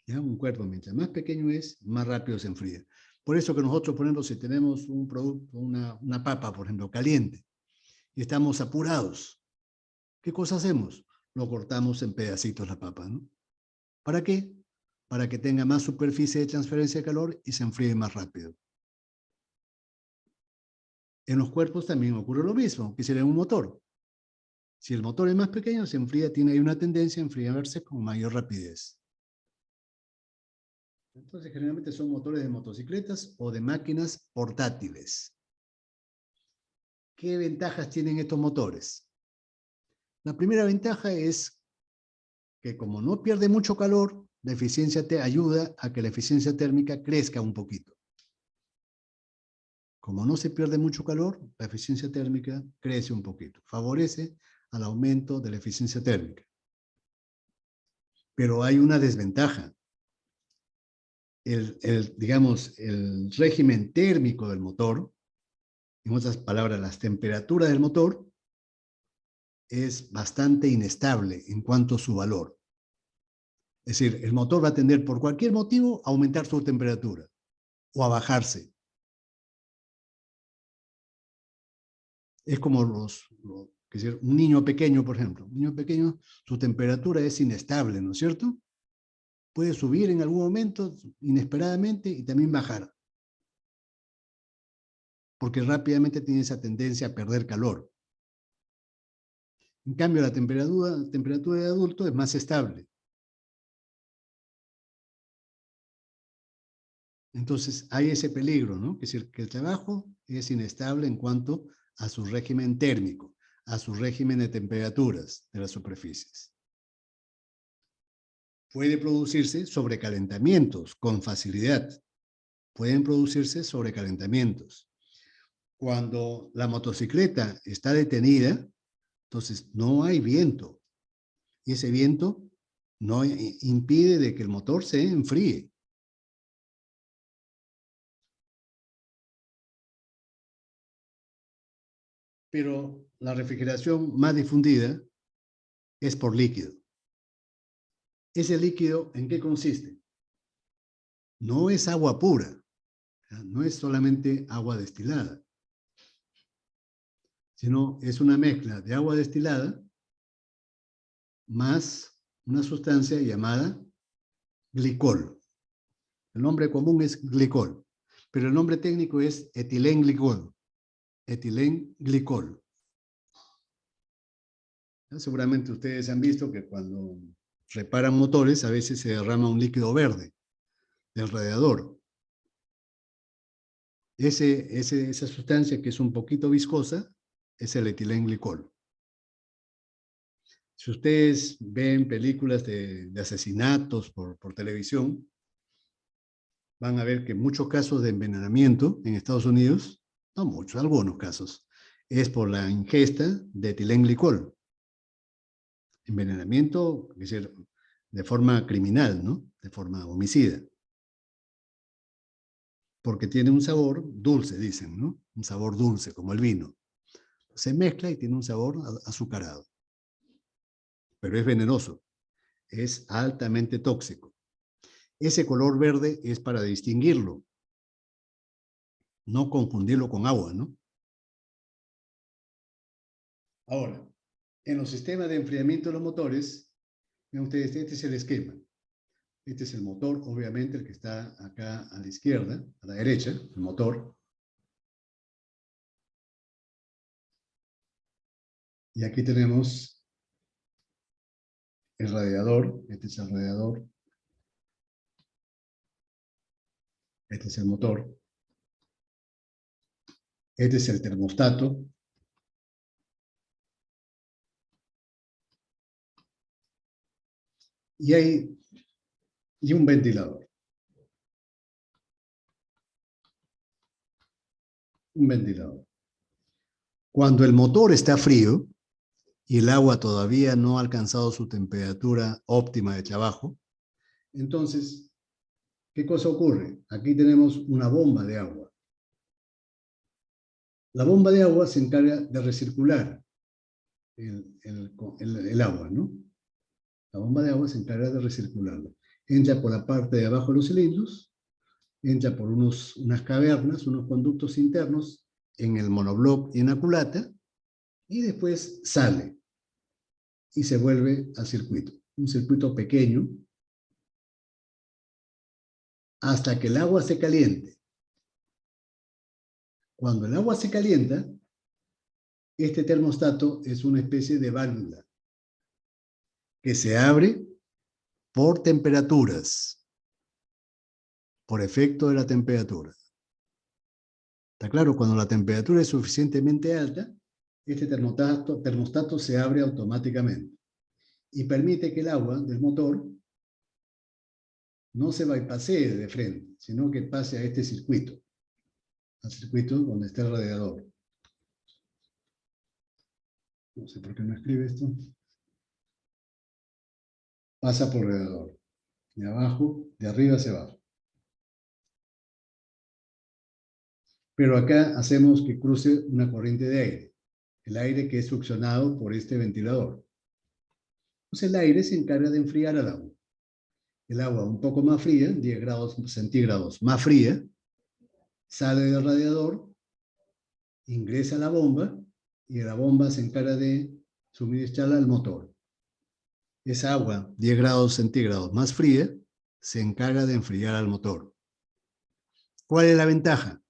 ¿Ya? Un cuerpo, mientras más pequeño es, más rápido se enfría. Por eso que nosotros, por ejemplo, si tenemos un producto, una papa, por ejemplo, caliente, y estamos apurados, ¿qué cosa hacemos? Lo cortamos en pedacitos la papa, ¿no? ¿Para qué? Para que tenga más superficie de transferencia de calor y se enfríe más rápido. En los cuerpos también ocurre lo mismo, que sería un motor. Si el motor es más pequeño, se enfría, tiene ahí una tendencia a enfriarse con mayor rapidez. Entonces, generalmente son motores de motocicletas o de máquinas portátiles. ¿Qué ventajas tienen estos motores? La primera ventaja es que como no pierde mucho calor, la eficiencia te ayuda a que la eficiencia térmica crezca un poquito. Como no se pierde mucho calor, la eficiencia térmica crece un poquito. Favorece al aumento de la eficiencia térmica. Pero hay una desventaja. Digamos, el régimen térmico del motor, en otras palabras, las temperaturas del motor, es bastante inestable en cuanto a su valor. Es decir, el motor va a tender por cualquier motivo a aumentar su temperatura o a bajarse. Es como es decir, un niño pequeño, por ejemplo. Un niño pequeño, su temperatura es inestable, ¿no es cierto? Puede subir en algún momento inesperadamente y también bajar. Porque rápidamente tiene esa tendencia a perder calor. En cambio, la temperatura de adulto es más estable. Entonces, hay ese peligro, ¿no? Es decir, que el trabajo es inestable en cuanto a su régimen térmico, a su régimen de temperaturas de las superficies. Puede producirse sobrecalentamientos con facilidad. Pueden producirse sobrecalentamientos. Cuando la motocicleta está detenida, entonces no hay viento. Y ese viento no impide de que el motor se enfríe. Pero la refrigeración más difundida es por líquido. ¿Ese líquido en qué consiste? No es agua pura, no es solamente agua destilada, sino es una mezcla de agua destilada más una sustancia llamada glicol. El nombre común es glicol, pero el nombre técnico es etilenglicol. Etilenglicol. Seguramente ustedes han visto que cuando reparan motores a veces se derrama un líquido verde del radiador. Esa sustancia que es un poquito viscosa es el etilenglicol. Si ustedes ven películas de asesinatos por televisión, van a ver que muchos casos de envenenamiento en Estados Unidos, no muchos, algunos casos, es por la ingesta de etilenglicol. Envenenamiento, es decir, de forma criminal, ¿no? De forma homicida. Porque tiene un sabor dulce, dicen, ¿no? Un sabor dulce, como el vino. Se mezcla y tiene un sabor azucarado. Pero es venenoso. Es altamente tóxico. Ese color verde es para distinguirlo. No confundirlo con agua, ¿no? Ahora, en los sistemas de enfriamiento de los motores, vean ustedes, este es el esquema. Este es el motor, obviamente, el que está acá a la izquierda, a la derecha, el motor. Y aquí tenemos el radiador, este es el radiador. Este es el motor. Este es el termostato. y un ventilador. Un ventilador. Cuando el motor está frío y el agua todavía no ha alcanzado su temperatura óptima de trabajo, entonces, ¿qué cosa ocurre? Aquí tenemos una bomba de agua. La bomba de agua se encarga de recircular el agua, ¿no? La bomba de agua se encarga de recircularla. Entra por la parte de abajo de los cilindros, entra por unas cavernas, unos conductos internos en el monobloc y en la culata, y después sale y se vuelve al circuito. Un circuito pequeño, hasta que el agua se caliente. Cuando el agua se calienta, este termostato es una especie de válvula que se abre por temperaturas, por efecto de la temperatura. ¿Está claro? Cuando la temperatura es suficientemente alta, este termostato se abre automáticamente y permite que el agua del motor no se bypassee de frente, sino que pase a este circuito, al circuito donde está el radiador. No sé por qué no escribe esto. Pasa por radiador, de abajo, de arriba hacia abajo. Pero acá hacemos que cruce una corriente de aire, el aire que es succionado por este ventilador. Entonces el aire se encarga de enfriar al agua. El agua un poco más fría, 10 grados centígrados más fría, sale del radiador, ingresa a la bomba, y la bomba se encarga de suministrarla al motor. Esa agua, 10 grados centígrados más fría, se encarga de enfriar al motor. ¿Cuál es la ventaja?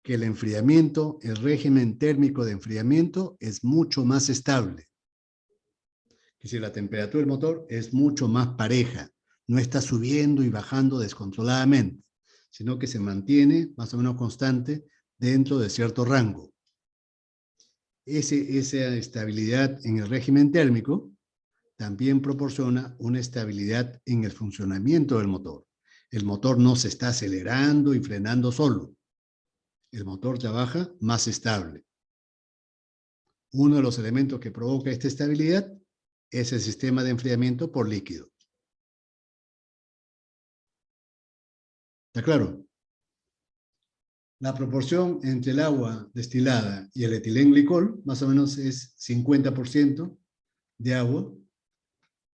Que el enfriamiento, el régimen térmico de enfriamiento es mucho más estable. Es decir, la temperatura del motor es mucho más pareja, no está subiendo y bajando descontroladamente, sino que se mantiene más o menos constante dentro de cierto rango. Esa estabilidad en el régimen térmico también proporciona una estabilidad en el funcionamiento del motor. El motor no se está acelerando y frenando solo. El motor trabaja más estable. Uno de los elementos que provoca esta estabilidad es el sistema de enfriamiento por líquido. ¿Está claro? La proporción entre el agua destilada y el etilenglicol más o menos es 50% de agua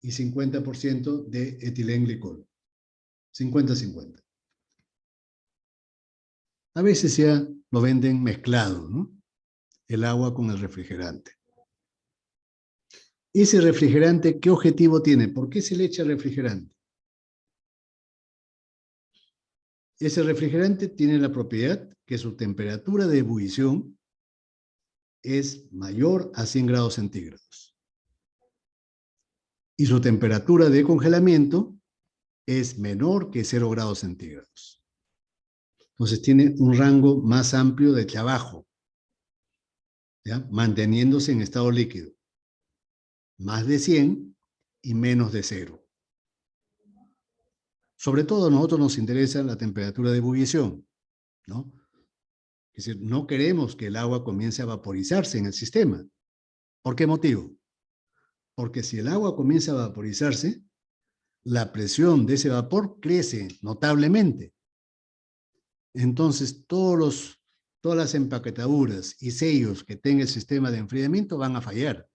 y 50% de etilenglicol. 50-50. A veces ya lo venden mezclado, ¿no? El agua con el refrigerante. Ese refrigerante, ¿qué objetivo tiene? ¿Por qué se le echa refrigerante? Ese refrigerante tiene la propiedad que su temperatura de ebullición es mayor a 100 grados centígrados. Y su temperatura de congelamiento es menor que 0 grados centígrados. Entonces tiene un rango más amplio de trabajo, ¿ya? Manteniéndose en estado líquido. Más de 100 y menos de 0. Sobre todo a nosotros nos interesa la temperatura de ebullición, ¿no? Es decir, no queremos que el agua comience a vaporizarse en el sistema. ¿Por qué motivo? Porque si el agua comienza a vaporizarse, la presión de ese vapor crece notablemente. Entonces, todas las empaquetaduras y sellos que tenga el sistema de enfriamiento van a fallar.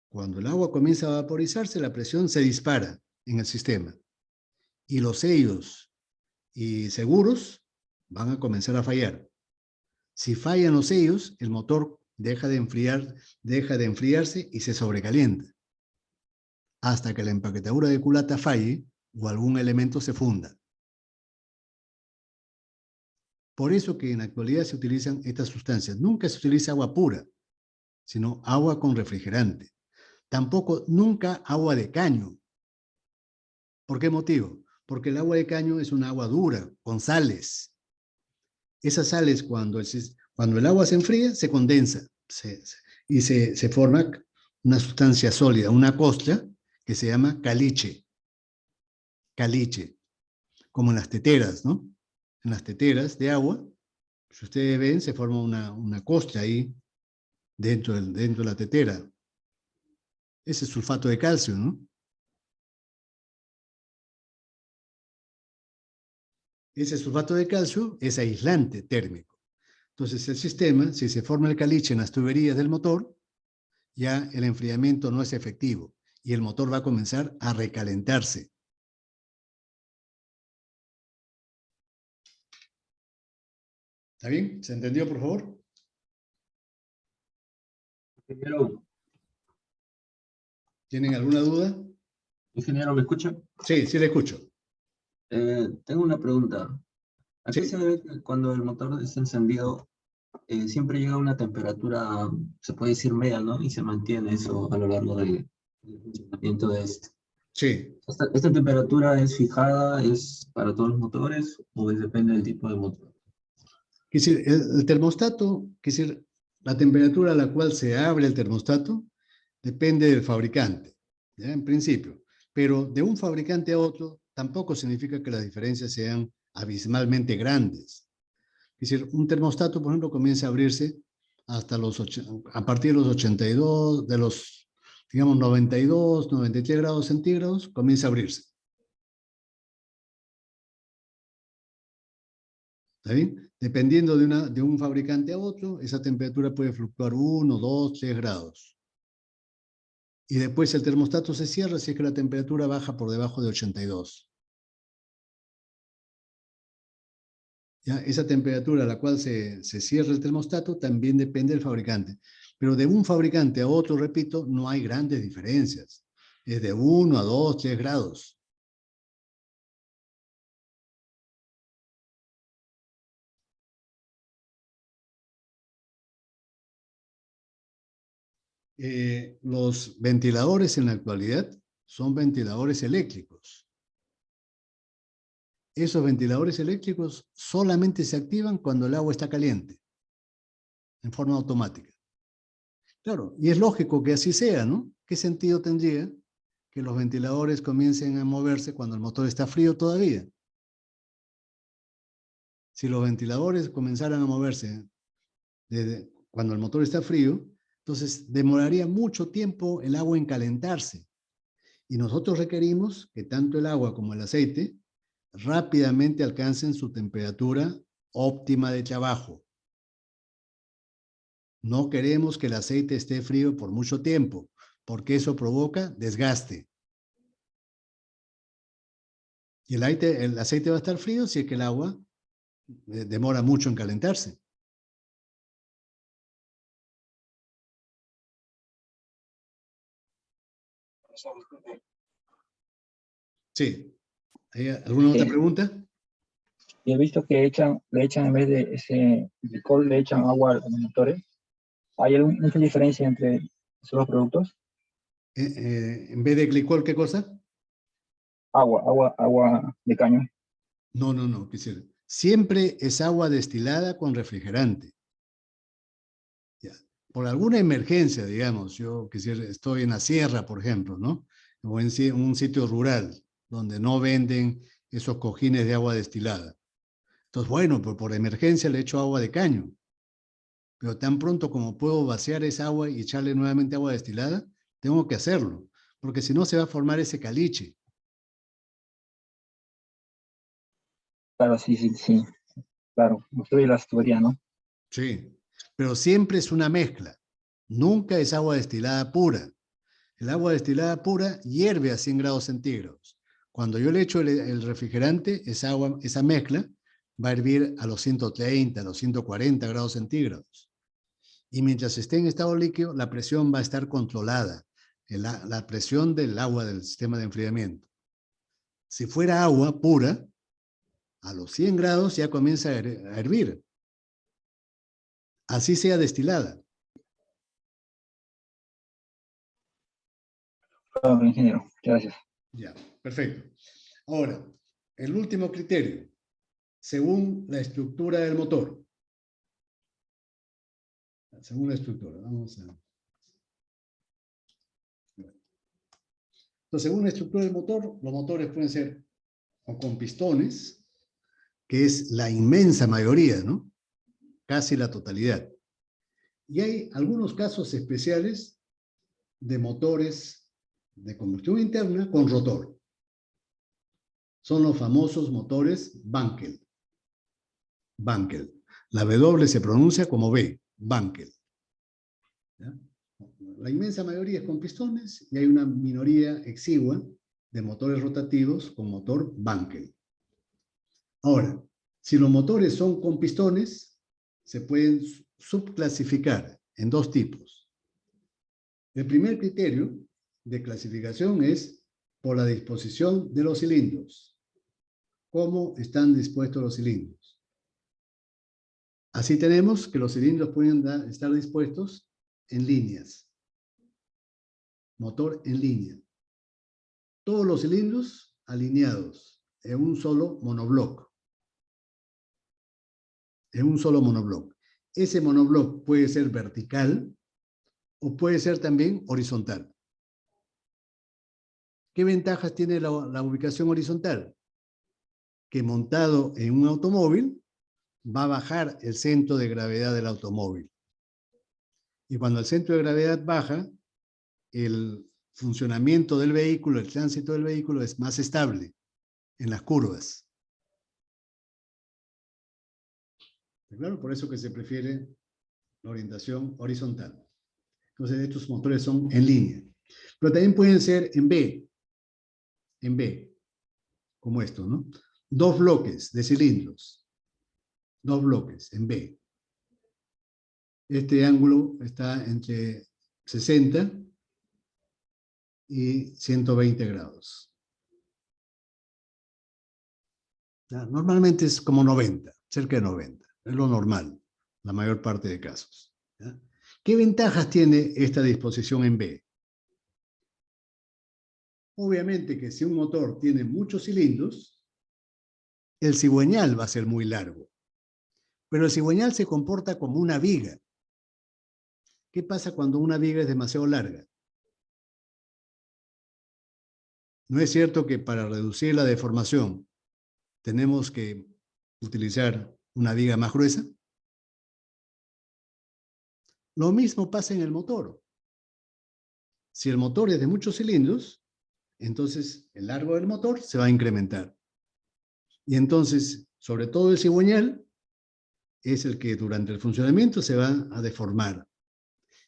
Cuando el agua comienza a vaporizarse, la presión se dispara en el sistema. Y los sellos y seguros van a comenzar a fallar. Si fallan los sellos, el motor deja de enfriarse y se sobrecalienta, hasta que la empaquetadura de culata falle o algún elemento se funda. Por eso que en la actualidad se utilizan estas sustancias. Nunca se utiliza agua pura, sino agua con refrigerante. Tampoco, nunca agua de caño. ¿Por qué motivo? Porque el agua de caño es una agua dura, con sales. Esas sales, cuando el agua se enfría, se condensa y se forma una sustancia sólida, una costra, que se llama caliche. Caliche, como en las teteras, ¿no? En las teteras de agua, si ustedes ven, se forma una costra ahí dentro de la tetera. Ese es sulfato de calcio, ¿no? Ese sulfato de calcio es aislante térmico. Entonces, el sistema, si se forma el caliche en las tuberías del motor, ya el enfriamiento no es efectivo y el motor va a comenzar a recalentarse. ¿Está bien? ¿Se entendió, por favor? Ingeniero, ¿Tienen alguna duda? ingeniero, ¿me escucha? Sí, sí le escucho. Tengo una pregunta. ¿A qué Sí. se debe que cuando el motor está encendido siempre llega a una temperatura, se puede decir media, ¿no? Y se mantiene eso a lo largo del funcionamiento de este. Sí. ¿Esta temperatura es fijada, es para todos los motores o depende del tipo de motor? Es decir, el termostato, es decir, la temperatura a la cual se abre el termostato depende del fabricante, ¿ya? En principio. Pero de un fabricante a otro tampoco significa que las diferencias sean abismalmente grandes. Es decir, un termostato, por ejemplo, comienza a abrirse a partir de los 82, de los, digamos, 92, 93 grados centígrados, comienza a abrirse. ¿Está bien? Dependiendo de un fabricante a otro, esa temperatura puede fluctuar 1, 2, 3 grados. Y después el termostato se cierra si es que la temperatura baja por debajo de 82. ¿Ya? Esa temperatura a la cual se cierra el termostato también depende del fabricante. Pero de un fabricante a otro, repito, no hay grandes diferencias. Es de 1 a 2, 3 grados. Los ventiladores en la actualidad son ventiladores eléctricos. Esos ventiladores eléctricos solamente se activan cuando el agua está caliente, en forma automática. Claro, y es lógico que así sea, ¿no? ¿Qué sentido tendría que los ventiladores comiencen a moverse cuando el motor está frío todavía? Si los ventiladores comenzaran a moverse desde cuando el motor está frío, entonces demoraría mucho tiempo el agua en calentarse. Y nosotros requerimos que tanto el agua como el aceite rápidamente alcancen su temperatura óptima de trabajo. No queremos que el aceite esté frío por mucho tiempo, porque eso provoca desgaste. Y el aceite va a estar frío si es que el agua demora mucho en calentarse. Sí. ¿Hay alguna otra pregunta? Y he visto que le echan en vez de ese licor, le echan agua a los motores. ¿Hay mucha diferencia entre esos dos productos? En vez de glicol, ¿qué cosa? Agua de caño. No, no, no. Siempre es agua destilada con refrigerante. Ya. Por alguna emergencia, digamos, yo estoy en la sierra, por ejemplo, ¿no? O en un sitio rural, donde no venden esos cojines de agua destilada. Entonces, bueno, pues por emergencia le echo agua de caño. Pero tan pronto como puedo vaciar esa agua y echarle nuevamente agua destilada, tengo que hacerlo, porque si no se va a formar ese caliche. Claro, sí. Claro, construye las tuberías, ¿no? Sí, pero siempre es una mezcla. Nunca es agua destilada pura. El agua destilada pura hierve a 100 grados centígrados. Cuando yo le echo el refrigerante, esa mezcla va a hervir a los 130, a los 140 grados centígrados. Y mientras esté en estado líquido, la presión va a estar controlada. La presión del agua del sistema de enfriamiento. Si fuera agua pura, a los 100 grados ya comienza a hervir. Así sea destilada. Claro, ingeniero. Gracias. Ya, perfecto. Ahora, el último criterio, según la estructura del motor. Según la estructura, vamos a... Entonces, según la estructura del motor, los motores pueden ser o con pistones, que es la inmensa mayoría, ¿no? Casi la totalidad. Y hay algunos casos especiales de motores de combustión interna con rotor. Son los famosos motores Wankel. Wankel. La W se pronuncia como B, Wankel. ¿Ya? La inmensa mayoría es con pistones y hay una minoría exigua de motores rotativos con motor Wankel. Ahora, si los motores son con pistones, se pueden subclasificar en dos tipos. El primer criterio de clasificación es por la disposición de los cilindros. ¿Cómo están dispuestos los cilindros? Así tenemos que los cilindros pueden estar dispuestos en líneas. Motor en línea. Todos los cilindros alineados en un solo monobloc. En un solo monobloc. Ese monobloc puede ser vertical o puede ser también horizontal. ¿Qué ventajas tiene la ubicación horizontal? Que montado en un automóvil va a bajar el centro de gravedad del automóvil. Y cuando el centro de gravedad baja, el funcionamiento del vehículo, el tránsito del vehículo es más estable en las curvas. Claro, por eso que se prefiere la orientación horizontal. Entonces, estos motores son en línea. Pero también pueden ser en B, como esto, ¿no? Dos bloques de cilindros. Dos bloques en B. Este ángulo está entre 60 y 120 grados. Normalmente es como 90, cerca de 90. Es lo normal, la mayor parte de casos. ¿Ya? ¿Qué ventajas tiene esta disposición en B? Obviamente que si un motor tiene muchos cilindros, el cigüeñal va a ser muy largo. Pero el cigüeñal se comporta como una viga. ¿Qué pasa cuando una viga es demasiado larga? ¿No es cierto que para reducir la deformación tenemos que utilizar una viga más gruesa? Lo mismo pasa en el motor. Si el motor es de muchos cilindros, entonces el largo del motor se va a incrementar. Y entonces, sobre todo el cigüeñal, es el que durante el funcionamiento se va a deformar.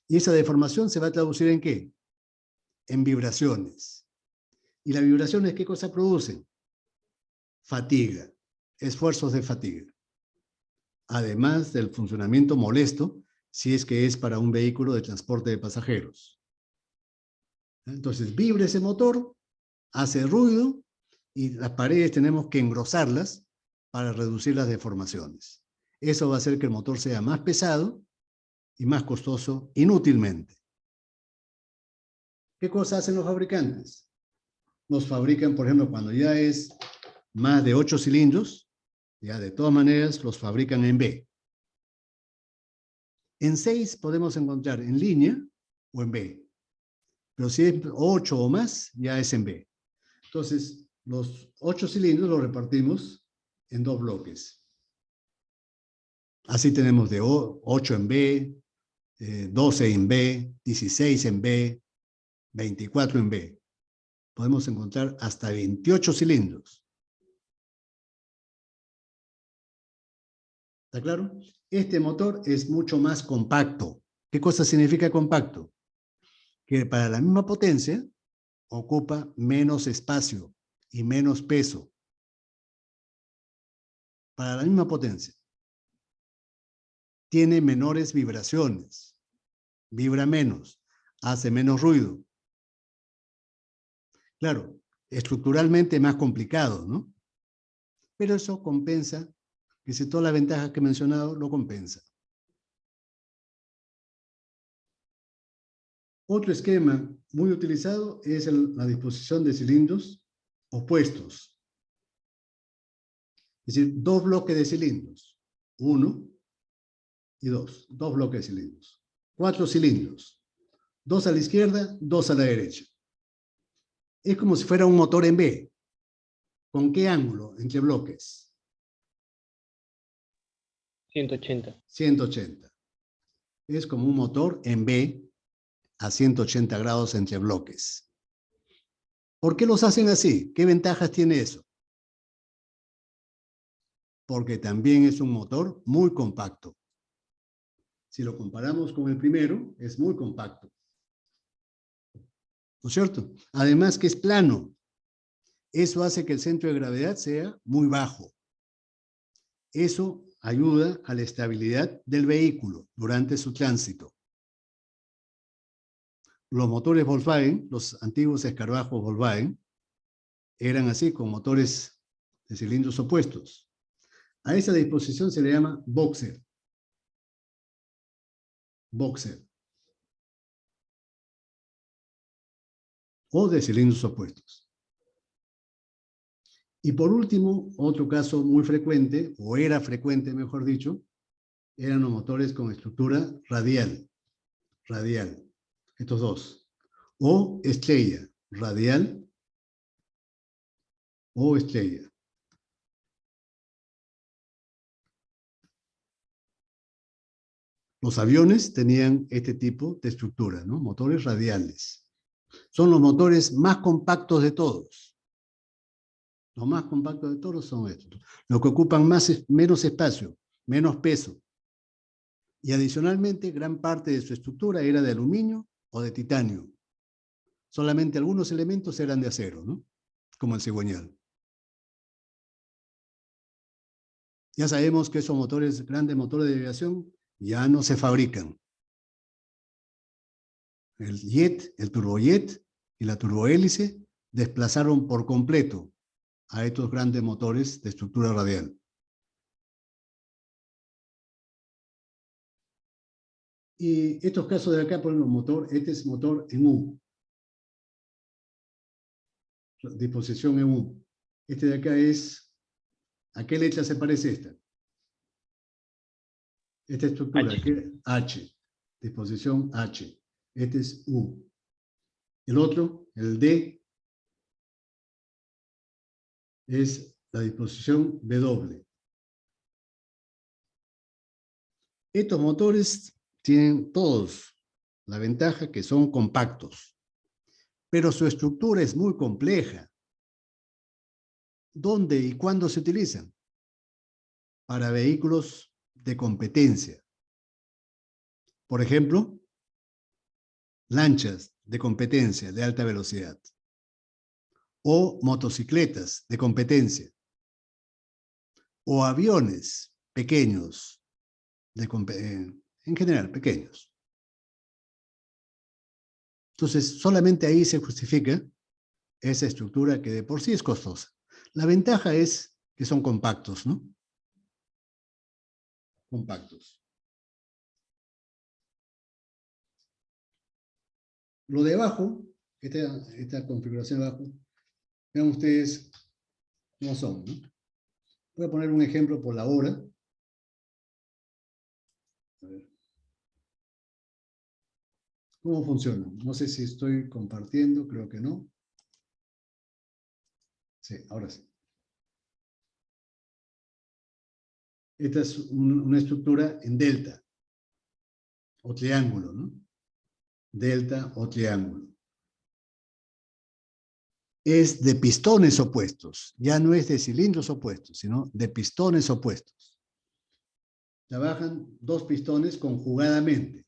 Y esa deformación se va a traducir ¿en qué? En vibraciones. ¿Y las vibraciones qué cosa producen? Fatiga, esfuerzos de fatiga. Además del funcionamiento molesto, si es que es para un vehículo de transporte de pasajeros. Entonces vibra ese motor, hace ruido, y las paredes tenemos que engrosarlas para reducir las deformaciones. Eso va a hacer que el motor sea más pesado y más costoso inútilmente. ¿Qué cosa hacen los fabricantes? Los fabrican, por ejemplo, cuando ya es más de 8 cilindros, ya de todas maneras los fabrican en B. En 6 podemos encontrar en línea o en B. Pero si es 8 o más, ya es en B. Entonces, los 8 cilindros los repartimos en dos bloques. Así tenemos de 8 en B, 12 en B, 16 en B, 24 en B. Podemos encontrar hasta 28 cilindros. ¿Está claro? Este motor es mucho más compacto. ¿Qué cosa significa compacto? Que para la misma potencia ocupa menos espacio y menos peso. Para la misma potencia. Tiene menores vibraciones. Vibra menos. Hace menos ruido. Claro, estructuralmente más complicado, ¿no? Pero eso compensa, que si todas las ventajas que he mencionado lo compensa. Otro esquema muy utilizado es la disposición de cilindros opuestos. Es decir, dos bloques de cilindros. 1 y 2. Dos bloques de cilindros. 4 cilindros. 2 a la izquierda, 2 a la derecha. Es como si fuera un motor en B. ¿Con qué ángulo entre bloques? 180. 180. Es como un motor en B a 180 grados entre bloques. ¿Por qué los hacen así? ¿Qué ventajas tiene eso? Porque también es un motor muy compacto. Si lo comparamos con el primero, es muy compacto. ¿No es cierto? Además que es plano. Eso hace que el centro de gravedad sea muy bajo. Eso ayuda a la estabilidad del vehículo durante su tránsito. Los motores Volkswagen, los antiguos escarabajos Volkswagen, eran así, con motores de cilindros opuestos. A esa disposición se le llama boxer. Boxer. O de cilindros opuestos. Y por último, otro caso muy frecuente, o era frecuente, mejor dicho, eran los motores con estructura radial. Radial. Estos dos. O estrella. Radial o estrella. Los aviones tenían este tipo de estructura, ¿no? Motores radiales. Son los motores más compactos de todos. Los más compactos de todos son estos. Los que ocupan menos espacio, menos peso. Y adicionalmente, gran parte de su estructura era de aluminio o de titanio. Solamente algunos elementos eran de acero, ¿no? Como el cigüeñal. Ya sabemos que esos motores, grandes motores de aviación, ya no se fabrican. El jet, el turbojet y la turbohélice desplazaron por completo a estos grandes motores de estructura radial. Y estos casos de acá ponen un motor, este es motor en U. Disposición en U. Este de acá es, ¿a qué letra se parece esta? Esta estructura, H. ¿qué? H. Disposición H. Este es U. El otro, el D, es la disposición W. Estos motores tienen todos la ventaja que son compactos, pero su estructura es muy compleja. ¿Dónde y cuándo se utilizan? Para vehículos de competencia. Por ejemplo, lanchas de competencia de alta velocidad o motocicletas de competencia o aviones pequeños, en general, pequeños. Entonces, solamente ahí se justifica esa estructura que de por sí es costosa. La ventaja es que son compactos, ¿no? Compactos. Lo de abajo, esta configuración de abajo, vean ustedes cómo son, ¿no? Voy a poner un ejemplo por la hora. A ver. ¿Cómo funciona? No sé si estoy compartiendo, creo que no. Sí, ahora sí. Esta es una estructura en delta o triángulo, ¿no? Delta o triángulo. Es de pistones opuestos, ya no es de cilindros opuestos, sino de pistones opuestos. Trabajan dos pistones conjugadamente.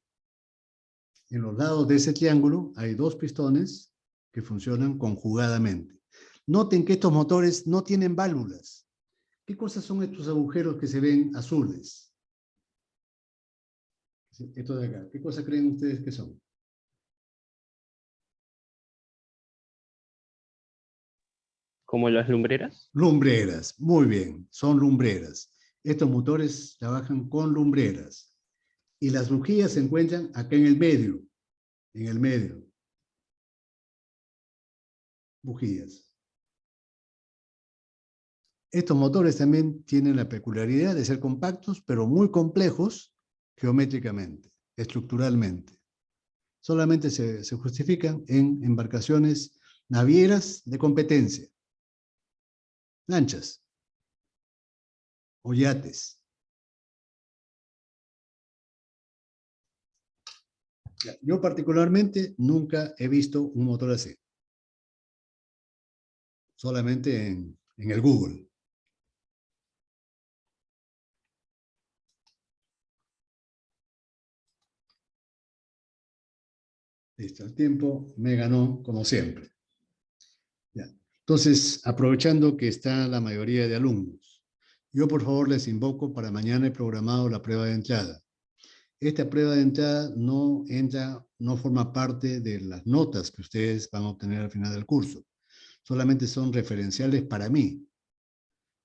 En los lados de ese triángulo hay dos pistones que funcionan conjugadamente. Noten que estos motores no tienen válvulas. ¿Qué cosas son estos agujeros que se ven azules? Estos de acá. ¿Qué cosas creen ustedes que son? ¿Como las lumbreras? Lumbreras. Muy bien, son lumbreras. Estos motores trabajan con lumbreras. Y las bujías se encuentran acá en el medio. En el medio. Bujías. Estos motores también tienen la peculiaridad de ser compactos, pero muy complejos geométricamente, estructuralmente. Solamente se justifican en embarcaciones navieras de competencia, lanchas o yates. Yo particularmente nunca he visto un motor así. Solamente en el Google. Listo, el tiempo me ganó como siempre. Ya. Entonces, aprovechando que está la mayoría de alumnos, yo por favor les invoco para mañana he programado la prueba de entrada. Esta prueba de entrada no forma parte de las notas que ustedes van a obtener al final del curso. Solamente son referenciales para mí.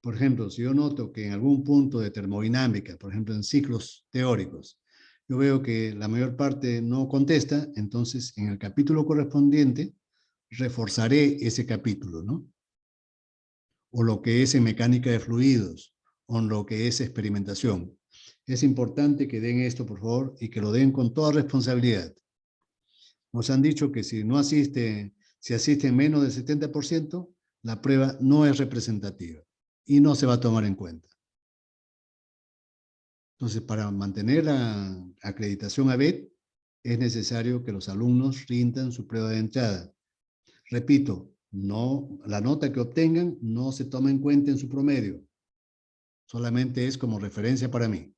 Por ejemplo, si yo noto que en algún punto de termodinámica, por ejemplo en ciclos teóricos, yo veo que la mayor parte no contesta, entonces en el capítulo correspondiente reforzaré ese capítulo, ¿no? O lo que es en mecánica de fluidos, o en lo que es experimentación. Es importante que den esto, por favor, y que lo den con toda responsabilidad. Nos han dicho que si asisten menos del 70%, la prueba no es representativa y no se va a tomar en cuenta. Entonces, para mantener la acreditación ABET, es necesario que los alumnos rindan su prueba de entrada. Repito, la nota que obtengan no se toma en cuenta en su promedio. Solamente es como referencia para mí.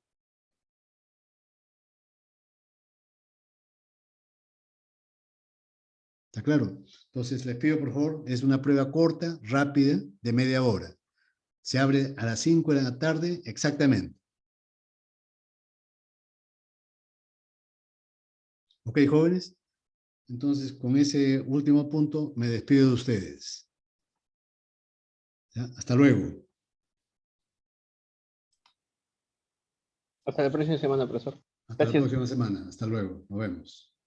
¿Está claro? Entonces, les pido, por favor, es una prueba corta, rápida, de media hora. Se abre a las 5 de la tarde exactamente. ¿Ok, jóvenes? Entonces, con ese último punto, me despido de ustedes. ¿Ya? Hasta luego. Hasta la próxima semana, profesor. Hasta la Gracias. próxima semana. Hasta luego. Nos vemos.